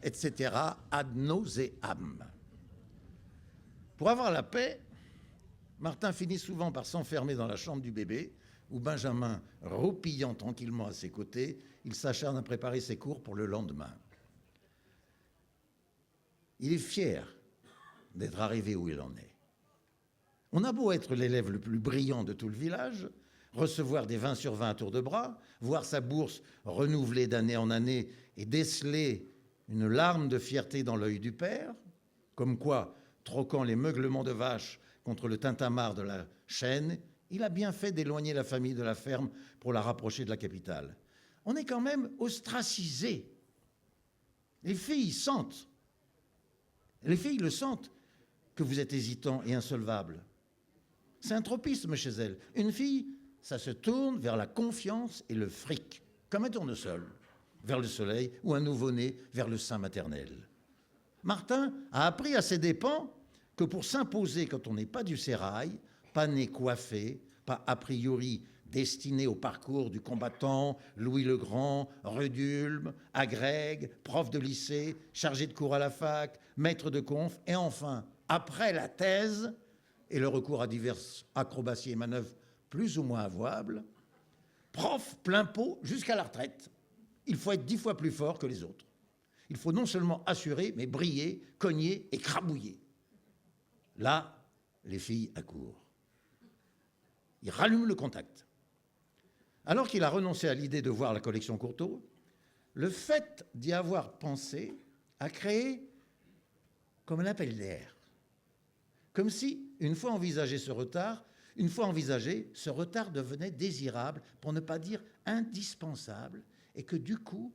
etc. ad nauseam. Pour avoir la paix, Martin finit souvent par s'enfermer dans la chambre du bébé, où Benjamin, roupillant tranquillement à ses côtés, il s'acharne à préparer ses cours pour le lendemain. Il est fier d'être arrivé où il en est. On a beau être l'élève le plus brillant de tout le village, recevoir des 20 sur 20 à tour de bras, voir sa bourse renouvelée d'année en année et déceler une larme de fierté dans l'œil du père, comme quoi, troquant les meuglements de vaches contre le tintamarre de la chaîne, il a bien fait d'éloigner la famille de la ferme pour la rapprocher de la capitale. On est quand même ostracisé. Les filles le sentent, que vous êtes hésitant et insolvable. C'est un tropisme chez elles. Une fille, ça se tourne vers la confiance et le fric, comme un tournesol, vers le soleil ou un nouveau-né vers le sein maternel. Martin a appris à ses dépens que pour s'imposer quand on n'est pas du sérail, pas né coiffé, pas a priori destiné au parcours du combattant, Louis le Grand, Redulme, agrègue, prof de lycée, chargé de cours à la fac, maître de conf, et enfin, après la thèse et le recours à diverses acrobaties et manœuvres plus ou moins avouables, prof plein pot jusqu'à la retraite. Il faut être 10 fois plus fort que les autres. Il faut non seulement assurer, mais briller, cogner et crabouiller. Là, les filles accourent. Il rallume le contact. Alors qu'il a renoncé à l'idée de voir la collection Courtauld, le fait d'y avoir pensé a créé comme un appel d'air. Comme si, une fois envisagé, ce retard devenait désirable, pour ne pas dire indispensable, et que du coup,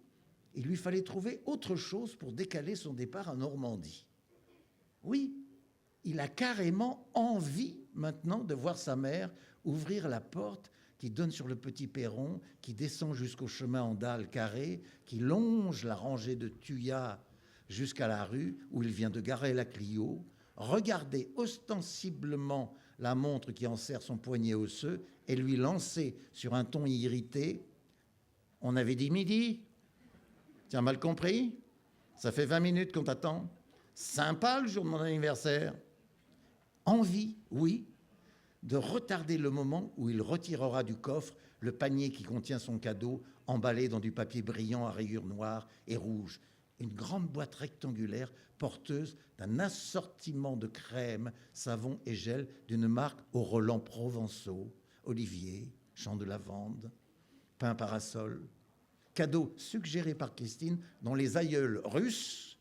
il lui fallait trouver autre chose pour décaler son départ en Normandie. Oui, il a carrément envie maintenant de voir sa mère ouvrir la porte qui donne sur le petit perron, qui descend jusqu'au chemin en dalle carrée, qui longe la rangée de tuyas jusqu'à la rue où il vient de garer la Clio, regarder ostensiblement la montre qui enserre son poignet osseux et lui lancer sur un ton irrité « On avait dit midi ? Tiens, mal compris ? Ça fait 20 minutes qu'on t'attend. Sympa le jour de mon anniversaire. » Envie, oui, de retarder le moment où il retirera du coffre le panier qui contient son cadeau, emballé dans du papier brillant à rayures noires et rouges. Une grande boîte rectangulaire porteuse d'un assortiment de crèmes, savons et gel d'une marque aux relents provençaux, olivier, champ de lavande, pain parasol. Cadeau suggéré par Christine, dont les aïeuls russes,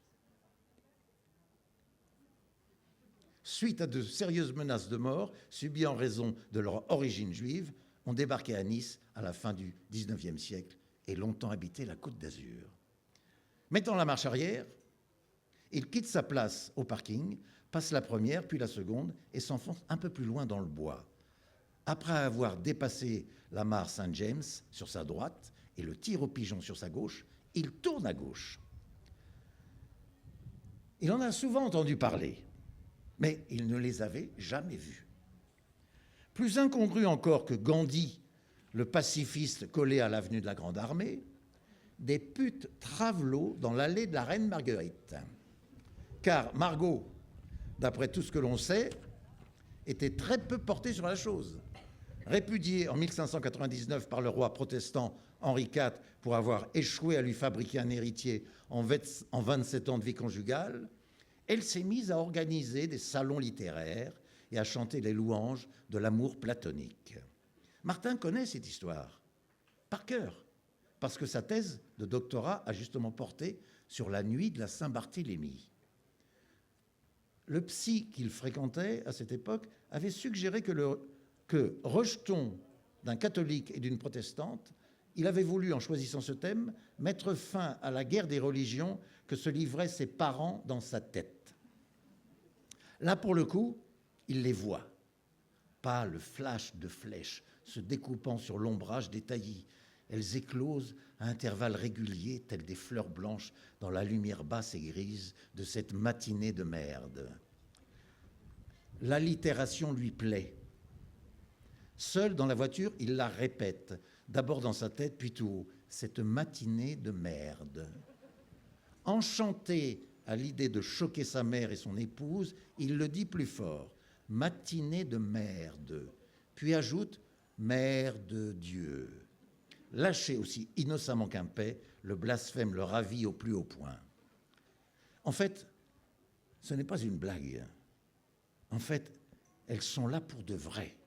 suite à de sérieuses menaces de mort subies en raison de leur origine juive, ont débarqué à Nice à la fin du XIXe siècle et longtemps habité la Côte d'Azur. Mettant la marche arrière, il quitte sa place au parking, passe la première, puis la seconde, et s'enfonce un peu plus loin dans le bois. Après avoir dépassé la mare Saint-James sur sa droite et le tir au pigeon sur sa gauche, il tourne à gauche. Il en a souvent entendu parler, mais il ne les avait jamais vus. Plus incongru encore que Gandhi, le pacifiste collé à l'avenue de la Grande Armée, des putes travelots dans l'allée de la Reine Marguerite. Car Margot, d'après tout ce que l'on sait, était très peu portée sur la chose. Répudiée en 1599 par le roi protestant Henri IV pour avoir échoué à lui fabriquer un héritier en 27 ans de vie conjugale, elle s'est mise à organiser des salons littéraires et à chanter les louanges de l'amour platonique. Martin connaît cette histoire par cœur, parce que sa thèse de doctorat a justement porté sur la nuit de la Saint-Barthélemy. Le psy qu'il fréquentait à cette époque avait suggéré que rejeton d'un catholique et d'une protestante, il avait voulu, en choisissant ce thème, mettre fin à la guerre des religions que se livraient ses parents dans sa tête. Là, pour le coup, il les voit. Pas le flash de flèches se découpant sur l'ombrage des taillis. Elles éclosent à intervalles réguliers, telles des fleurs blanches dans la lumière basse et grise de cette matinée de merde. L'allitération lui plaît. Seul dans la voiture, il la répète, d'abord dans sa tête, puis tout haut. Cette matinée de merde. Enchanté à l'idée de choquer sa mère et son épouse, il le dit plus fort. Matinée de merde. Puis ajoute mère de Dieu. Lâché aussi innocemment qu'un paix, le blasphème le ravit au plus haut point. En fait, ce n'est pas une blague. En fait, elles sont là pour de vrai.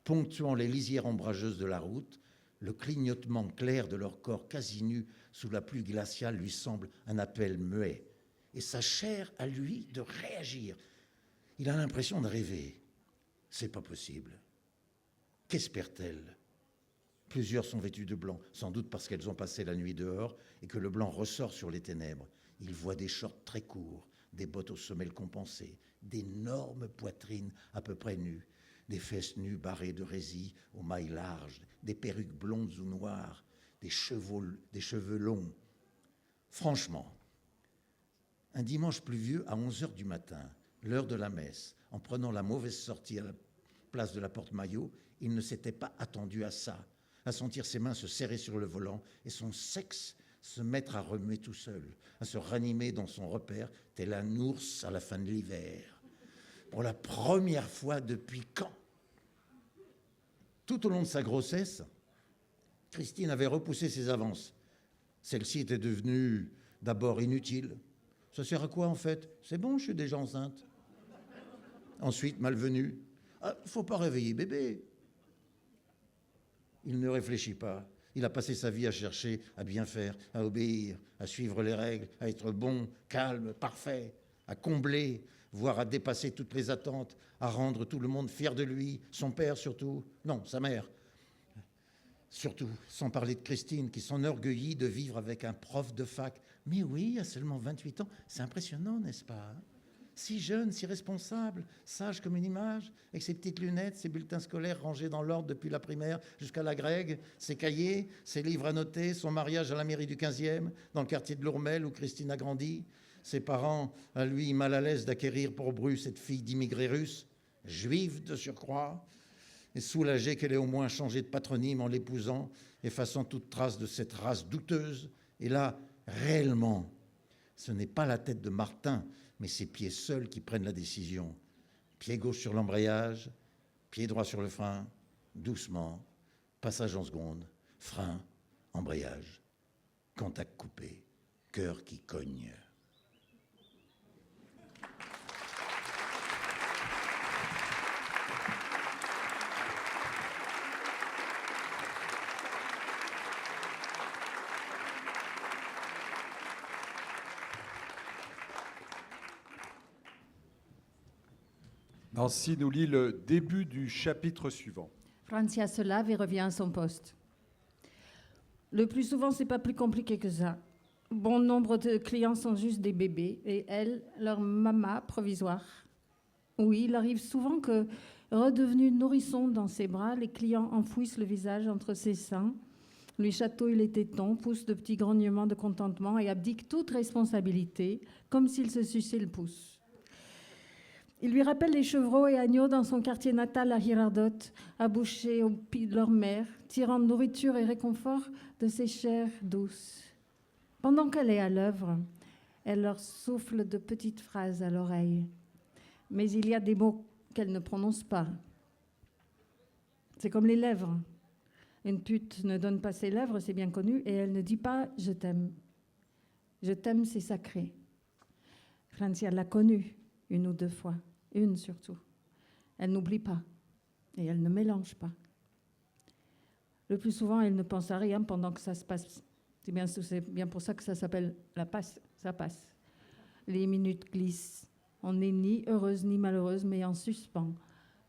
Ponctuant les lisières ombrageuses de la route, le clignotement clair de leur corps quasi nus sous la pluie glaciale lui semble un appel muet. Et sa chair à lui de réagir. Il a l'impression de rêver. C'est pas possible. Qu'espère-t-elle ? Plusieurs sont vêtus de blanc, sans doute parce qu'elles ont passé la nuit dehors et que le blanc ressort sur les ténèbres. Il voit des shorts très courts, des bottes aux semelles compensées, d'énormes poitrines à peu près nues, des fesses nues barrées de résille aux mailles larges, des perruques blondes ou noires, des cheveux longs. Franchement, un dimanche pluvieux à 11h du matin, l'heure de la messe, en prenant la mauvaise sortie à la place de la Porte-Maillot, il ne s'était pas attendu à ça, à sentir ses mains se serrer sur le volant et son sexe se mettre à remuer tout seul, à se ranimer dans son repère, tel un ours à la fin de l'hiver. Pour la première fois depuis quand ? Tout au long de sa grossesse, Christine avait repoussé ses avances. Celle-ci était devenue d'abord inutile. Ça sert à quoi en fait ? C'est bon, je suis déjà enceinte. Ensuite, malvenue. Faut pas réveiller bébé. Il ne réfléchit pas. Il a passé sa vie à chercher, à bien faire, à obéir, à suivre les règles, à être bon, calme, parfait, à combler, voire à dépasser toutes les attentes, à rendre tout le monde fier de lui, son père surtout, non, sa mère. Surtout, sans parler de Christine, qui s'enorgueillit de vivre avec un prof de fac. Mais oui, à seulement 28 ans, c'est impressionnant, n'est-ce pas ? Si jeune, si responsable, sage comme une image, avec ses petites lunettes, ses bulletins scolaires rangés dans l'ordre depuis la primaire jusqu'à la Grègue, ses cahiers, ses livres à noter, son mariage à la mairie du 15e, dans le quartier de Lourmel où Christine a grandi, ses parents, à lui, mal à l'aise d'acquérir pour Bru cette fille d'immigrés russes, juive de surcroît, et soulagée qu'elle ait au moins changé de patronyme en l'épousant, effaçant toute trace de cette race douteuse. Et là, réellement, ce n'est pas la tête de Martin, mais ses pieds seuls qui prennent la décision. Pied gauche sur l'embrayage, pied droit sur le frein, doucement, passage en seconde, frein, embrayage, contact coupé, cœur qui cogne. Nancy nous lit le début du chapitre suivant. Francia se lave et revient à son poste. Le plus souvent, c'est pas plus compliqué que ça. Bon nombre de clients sont juste des bébés et elle, leur maman provisoire. Oui, il arrive souvent que, redevenu nourrisson dans ses bras, les clients enfouissent le visage entre ses seins, lui chatouillent les tétons, poussent de petits grognements de contentement et abdiquent toute responsabilité, comme s'il se suçait le pouce. Il lui rappelle les chevreaux et agneaux dans son quartier natal à Girardot, abouchés au pied de leur mère, tirant nourriture et réconfort de ses chairs douces. Pendant qu'elle est à l'œuvre, elle leur souffle de petites phrases à l'oreille. Mais il y a des mots qu'elle ne prononce pas. C'est comme les lèvres. Une pute ne donne pas ses lèvres, c'est bien connu, et elle ne dit pas « je t'aime ». Je t'aime, c'est sacré. Francia l'a connu une ou deux fois. Une surtout. Elle n'oublie pas et elle ne mélange pas. Le plus souvent, elle ne pense à rien pendant que ça se passe. C'est bien pour ça que ça s'appelle la passe, ça passe. Les minutes glissent. On n'est ni heureuse ni malheureuse, mais en suspens,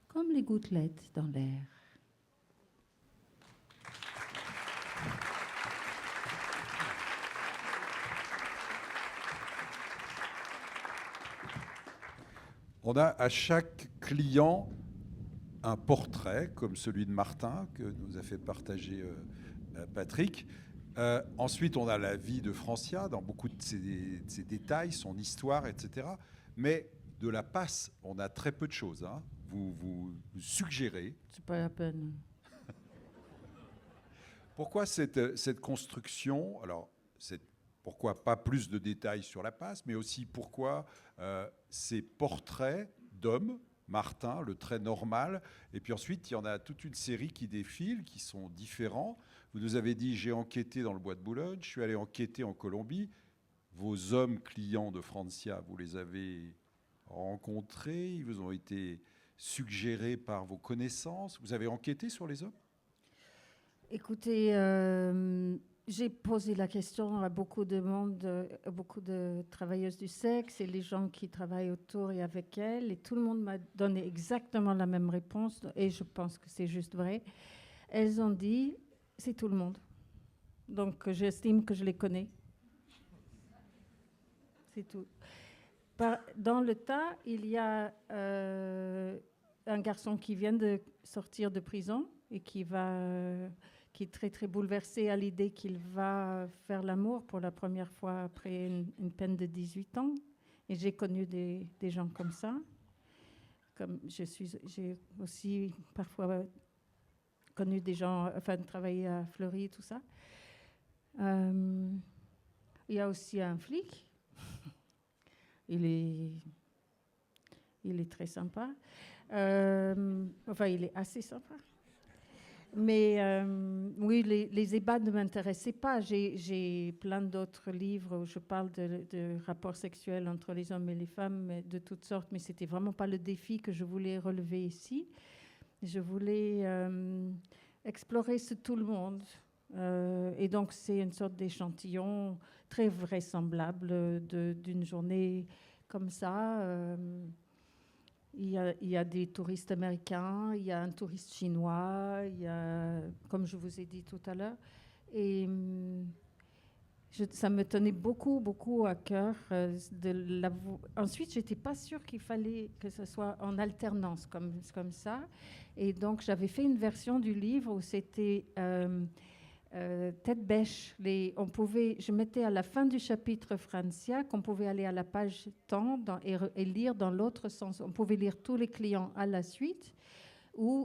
comme les gouttelettes dans l'air. On a à chaque client un portrait, comme celui de Martin, que nous a fait partager Patrick. Ensuite, on a la vie de Francia, dans beaucoup de ses détails, son histoire, etc. Mais de la passe, on a très peu de choses. Hein. Vous suggérez. C'est pas la peine. Pourquoi cette construction? Alors, pourquoi pas plus de détails sur la passe, mais aussi pourquoi ces portraits d'hommes, Martin, le trait normal, et puis ensuite, il y en a toute une série qui défile, qui sont différents. Vous nous avez dit, j'ai enquêté dans le bois de Boulogne, je suis allé enquêter en Colombie. Vos hommes clients de Francia, vous les avez rencontrés, ils vous ont été suggérés par vos connaissances. Vous avez enquêté sur les hommes? Écoutez, j'ai posé la question à beaucoup de monde, à beaucoup de travailleuses du sexe et les gens qui travaillent autour et avec elles, et tout le monde m'a donné exactement la même réponse, et je pense que c'est juste vrai. Elles ont dit, c'est tout le monde. Donc j'estime que je les connais. C'est tout. Dans le tas, il y a un garçon qui vient de sortir de prison et qui est très très bouleversé à l'idée qu'il va faire l'amour pour la première fois après une peine de 18 ans. Et j'ai connu des gens comme ça. J'ai aussi parfois connu des gens, enfin travaillé à Fleury, tout ça. Il y a aussi un flic. Il est très sympa. Enfin, il est assez sympa. Mais oui, les ébats ne m'intéressaient pas. J'ai plein d'autres livres où je parle de rapports sexuels entre les hommes et les femmes de toutes sortes, mais c'était vraiment pas le défi que je voulais relever ici. Je voulais explorer tout le monde. Et donc, c'est une sorte d'échantillon très vraisemblable d'une journée comme ça. Il y a des touristes américains, il y a un touriste chinois, il y a, comme je vous ai dit tout à l'heure. Et ça me tenait beaucoup, beaucoup à cœur. Ensuite, je n'étais pas sûre qu'il fallait que ce soit en alternance comme ça. Et donc, j'avais fait une version du livre où c'était tête bêche. Je mettais à la fin du chapitre Francia qu'on pouvait aller à la page temps et lire dans l'autre sens. On pouvait lire tous les clients à la suite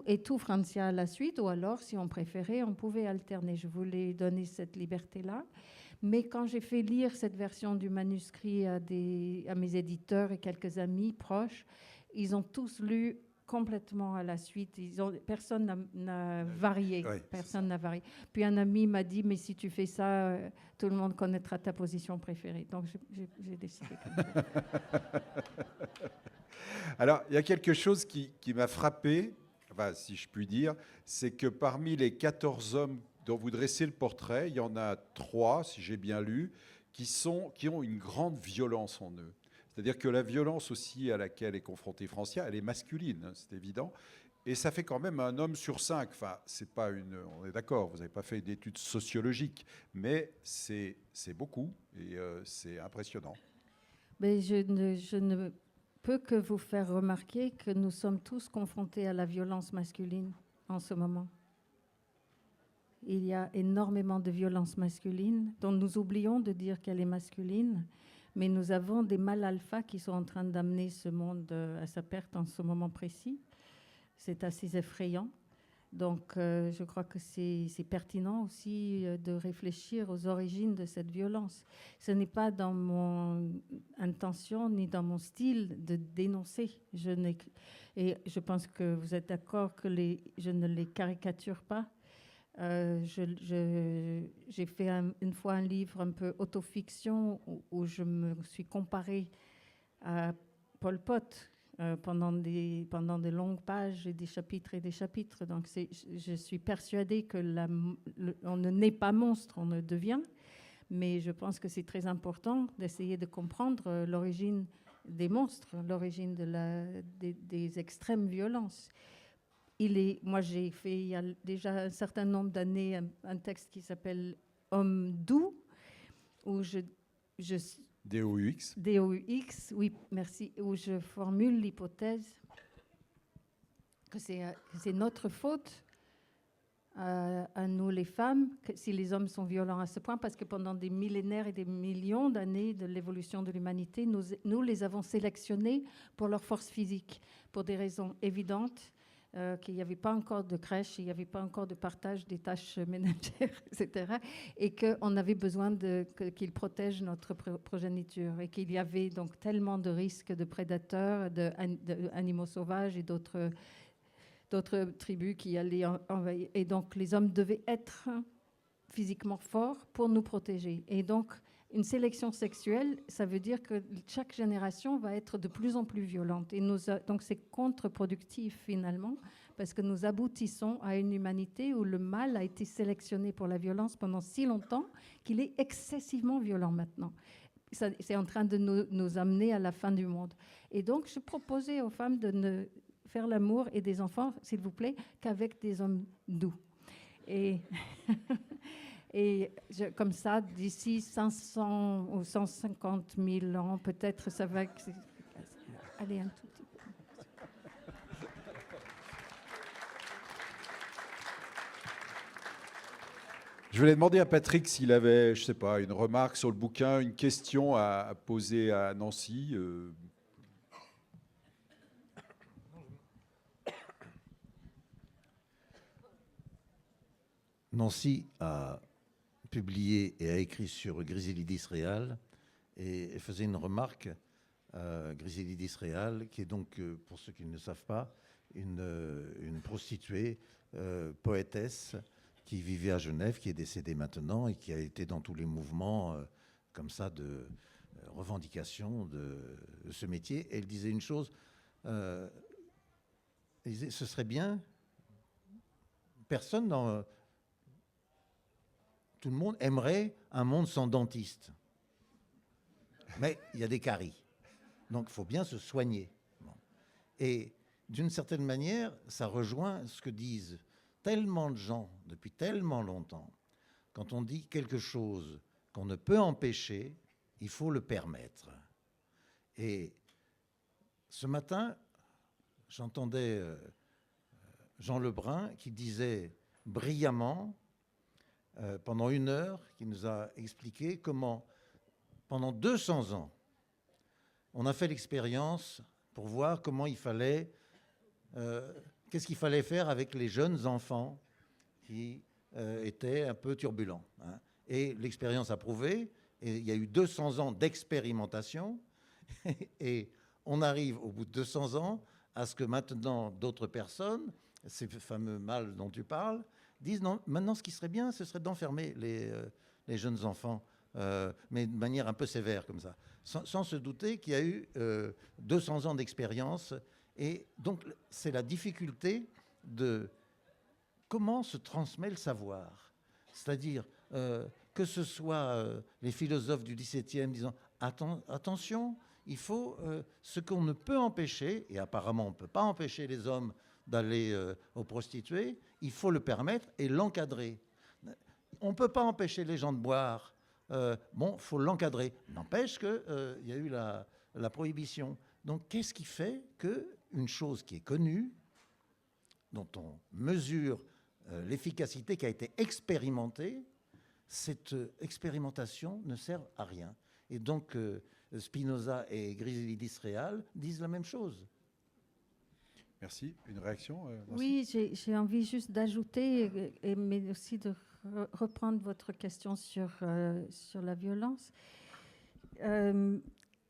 et tout Francia à la suite, ou alors, si on préférait, on pouvait alterner. Je voulais donner cette liberté-là. Mais quand j'ai fait lire cette version du manuscrit à mes éditeurs et quelques amis proches, ils ont tous lu complètement à la suite. Personne n'a varié. Oui, Personne n'a varié. Puis un ami m'a dit, mais si tu fais ça, tout le monde connaîtra ta position préférée. Donc j'ai décidé comme ça. Alors, il y a quelque chose qui m'a frappé, enfin, si je puis dire, c'est que parmi les 14 hommes dont vous dressez le portrait, il y en a 3, si j'ai bien lu, qui ont une grande violence en eux. C'est-à-dire que la violence aussi à laquelle est confrontée Francia, elle est masculine, hein, c'est évident. Et ça fait quand même un homme sur 5. Enfin, c'est pas on est d'accord, vous n'avez pas fait d'études sociologiques, mais c'est beaucoup et c'est impressionnant. Mais je ne peux que vous faire remarquer que nous sommes tous confrontés à la violence masculine en ce moment. Il y a énormément de violence masculine dont nous oublions de dire qu'elle est masculine. Mais nous avons des mâles alpha qui sont en train d'amener ce monde à sa perte en ce moment précis. C'est assez effrayant. Donc, je crois que c'est pertinent aussi de réfléchir aux origines de cette violence. Ce n'est pas dans mon intention ni dans mon style de dénoncer. Et je pense que vous êtes d'accord que je ne les caricature pas. J'ai fait une fois un livre un peu autofiction où je me suis comparée à Pol Pot pendant de longues pages et des chapitres et des chapitres. Donc je suis persuadée que on ne naît pas monstre, on ne devient. Mais je pense que c'est très important d'essayer de comprendre l'origine des monstres, l'origine des extrêmes violences. Moi, j'ai fait il y a déjà un certain nombre d'années un texte qui s'appelle « Homme doux », où DOUX. DOUX, oui, merci, où je formule l'hypothèse que c'est notre faute à nous les femmes, si les hommes sont violents à ce point, parce que pendant des millénaires et des millions d'années de l'évolution de l'humanité, nous les avons sélectionnés pour leur force physique, pour des raisons évidentes, qu'il n'y avait pas encore de crèche, il n'y avait pas encore de partage des tâches ménagères, etc. Et qu'on avait besoin qu'ils protègent notre progéniture, et qu'il y avait donc tellement de risques de prédateurs, d'animaux sauvages et d'autres tribus qui allaient envahir. Et donc, les hommes devaient être physiquement forts pour nous protéger. Et donc, une sélection sexuelle, ça veut dire que chaque génération va être de plus en plus violente. Et donc, c'est contre-productif, finalement, parce que nous aboutissons à une humanité où le mâle a été sélectionné pour la violence pendant si longtemps qu'il est excessivement violent maintenant. C'est en train de nous amener à la fin du monde. Et donc, je proposais aux femmes de ne faire l'amour et des enfants, s'il vous plaît, qu'avec des hommes doux. Et, comme ça, d'ici 500 ou 150 000 ans, peut-être ça va... Allez, un tout petit peu. Je voulais demander à Patrick s'il avait, je ne sais pas, une remarque sur le bouquin, une question à poser à Nancy. Nancy a publié et a écrit sur Griselidis Real et faisait une remarque. Griselidis Real, qui est donc, pour ceux qui ne le savent pas, une prostituée, poétesse, qui vivait à Genève, qui est décédée maintenant et qui a été dans tous les mouvements comme ça de revendication de ce métier. Et elle disait une chose, elle disait, ce serait bien, personne dans... Tout le monde aimerait un monde sans dentiste. Mais il y a des caries. Donc, il faut bien se soigner. Bon. Et d'une certaine manière, ça rejoint ce que disent tellement de gens depuis tellement longtemps. Quand on dit quelque chose qu'on ne peut empêcher, il faut le permettre. Et ce matin, j'entendais Jean Lebrun qui disait brillamment, pendant 1 heure, qui nous a expliqué comment, pendant 200 ans, on a fait l'expérience pour voir comment il fallait, qu'est-ce qu'il fallait faire avec les jeunes enfants qui étaient un peu turbulents. Hein. Et l'expérience a prouvé, et il y a eu 200 ans d'expérimentation, et on arrive au bout de 200 ans à ce que maintenant d'autres personnes, ces fameux mâles dont tu parles, disent non, maintenant ce qui serait bien, ce serait d'enfermer les jeunes enfants, mais de manière un peu sévère comme ça, sans se douter qu'il y a eu 200 ans d'expérience. Et donc c'est la difficulté de comment se transmet le savoir. C'est-à-dire que ce soit les philosophes du XVIIe disant attention, il faut ce qu'on ne peut empêcher, et apparemment on ne peut pas empêcher les hommes d'aller aux prostituées, il faut le permettre et l'encadrer. On ne peut pas empêcher les gens de boire. Bon, il faut l'encadrer. N'empêche qu'il y a eu la prohibition. Donc, qu'est-ce qui fait qu'une chose qui est connue, dont on mesure l'efficacité, qui a été expérimentée, cette expérimentation ne sert à rien. Et donc, Spinoza et Griselidis Real disent la même chose. Merci. Une réaction Oui, j'ai envie juste d'ajouter, mais aussi de reprendre votre question sur la violence.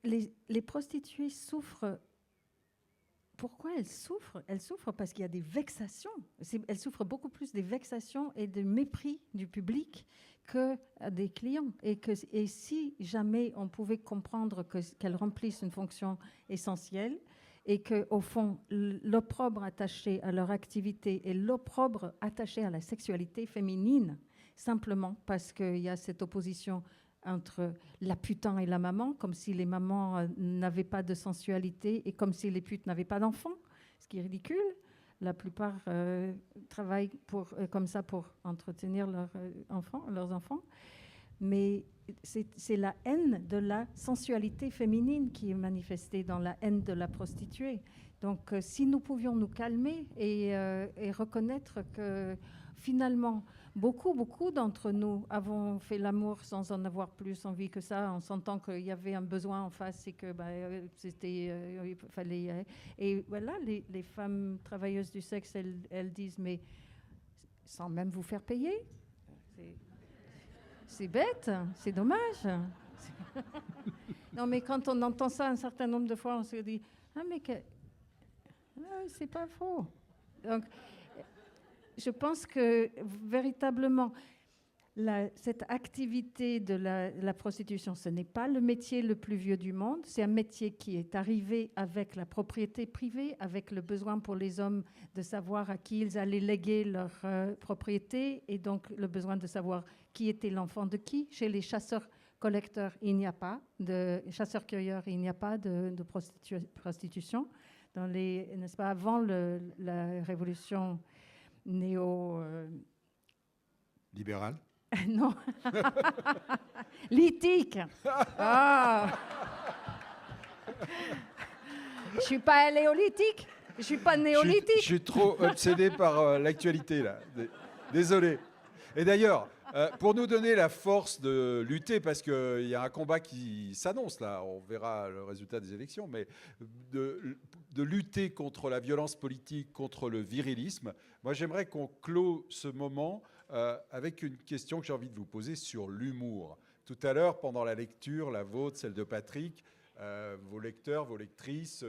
Les prostituées souffrent. Pourquoi elles souffrent? Elles souffrent parce qu'il y a des vexations. Elles souffrent beaucoup plus des vexations et du mépris du public que des clients. Et si jamais on pouvait comprendre qu'elles remplissent une fonction essentielle, et qu'au fond, l'opprobre attaché à leur activité est l'opprobre attaché à la sexualité féminine, simplement parce qu'il y a cette opposition entre la putain et la maman, comme si les mamans n'avaient pas de sensualité et comme si les putes n'avaient pas d'enfants, ce qui est ridicule. La plupart travaillent comme ça pour entretenir leurs enfants. Mais c'est la haine de la sensualité féminine qui est manifestée dans la haine de la prostituée. Donc, si nous pouvions nous calmer et reconnaître que finalement, beaucoup d'entre nous avons fait l'amour sans en avoir plus envie que ça, en sentant qu'il y avait un besoin en face et que il fallait. Et voilà, les femmes travailleuses du sexe, elles disent, mais sans même vous faire payer. C'est bête, c'est dommage. Non, mais quand on entend ça un certain nombre de fois, on se dit, ah mais c'est pas faux. Donc, je pense que véritablement, cette activité de la prostitution, ce n'est pas le métier le plus vieux du monde. C'est un métier qui est arrivé avec la propriété privée, avec le besoin pour les hommes de savoir à qui ils allaient léguer leur propriété, et donc le besoin de savoir qui était l'enfant de qui. Chez les chasseurs-collecteurs, il n'y a pas de chasseurs-cueilleurs, il n'y a pas de prostitution. N'est-ce pas, avant la révolution libéral. Non. Lithique. Ah. Je suis pas aléolithique. Je suis pas néolithique. Je suis trop obsédé par l'actualité là. Désolé. Et d'ailleurs, pour nous donner la force de lutter, parce qu'il y a un combat qui s'annonce là, on verra le résultat des élections, mais de lutter contre la violence politique, contre le virilisme, moi j'aimerais qu'on clôt ce moment avec une question que j'ai envie de vous poser sur l'humour. Tout à l'heure, pendant la lecture, la vôtre, celle de Patrick, vos lecteurs, vos lectrices,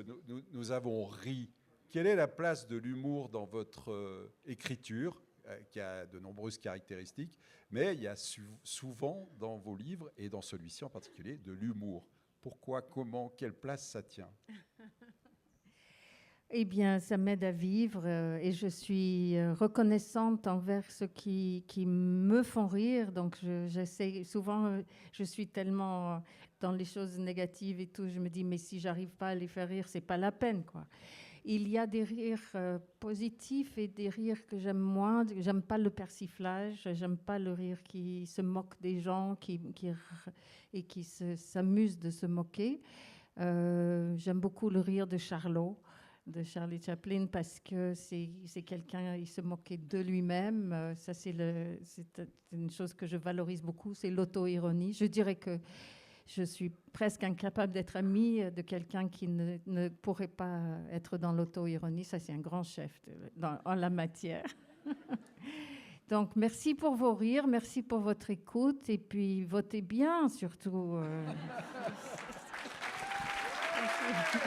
nous avons ri. Quelle est la place de l'humour dans votre écriture, qui a de nombreuses caractéristiques, mais il y a souvent dans vos livres, et dans celui-ci en particulier, de l'humour. Pourquoi, comment, quelle place ça tient ? Eh bien, ça m'aide à vivre et je suis reconnaissante envers ceux qui me font rire. Donc, j'essaie souvent, je suis tellement dans les choses négatives et tout, je me dis, mais si j'arrive pas à les faire rire, c'est pas la peine, quoi. Il y a des rires positifs et des rires que j'aime moins. J'aime pas le persiflage, j'aime pas le rire qui se moque des gens et qui s'amuse de se moquer. J'aime beaucoup le rire de Charlot, de Charlie Chaplin, parce que c'est quelqu'un, il se moquait de lui-même. Ça, c'est une chose que je valorise beaucoup, c'est l'auto-ironie. Je dirais que je suis presque incapable d'être amie de quelqu'un qui ne pourrait pas être dans l'auto-ironie. Ça, c'est un grand chef en la matière. Donc, merci pour vos rires, merci pour votre écoute, et puis votez bien, surtout. Merci.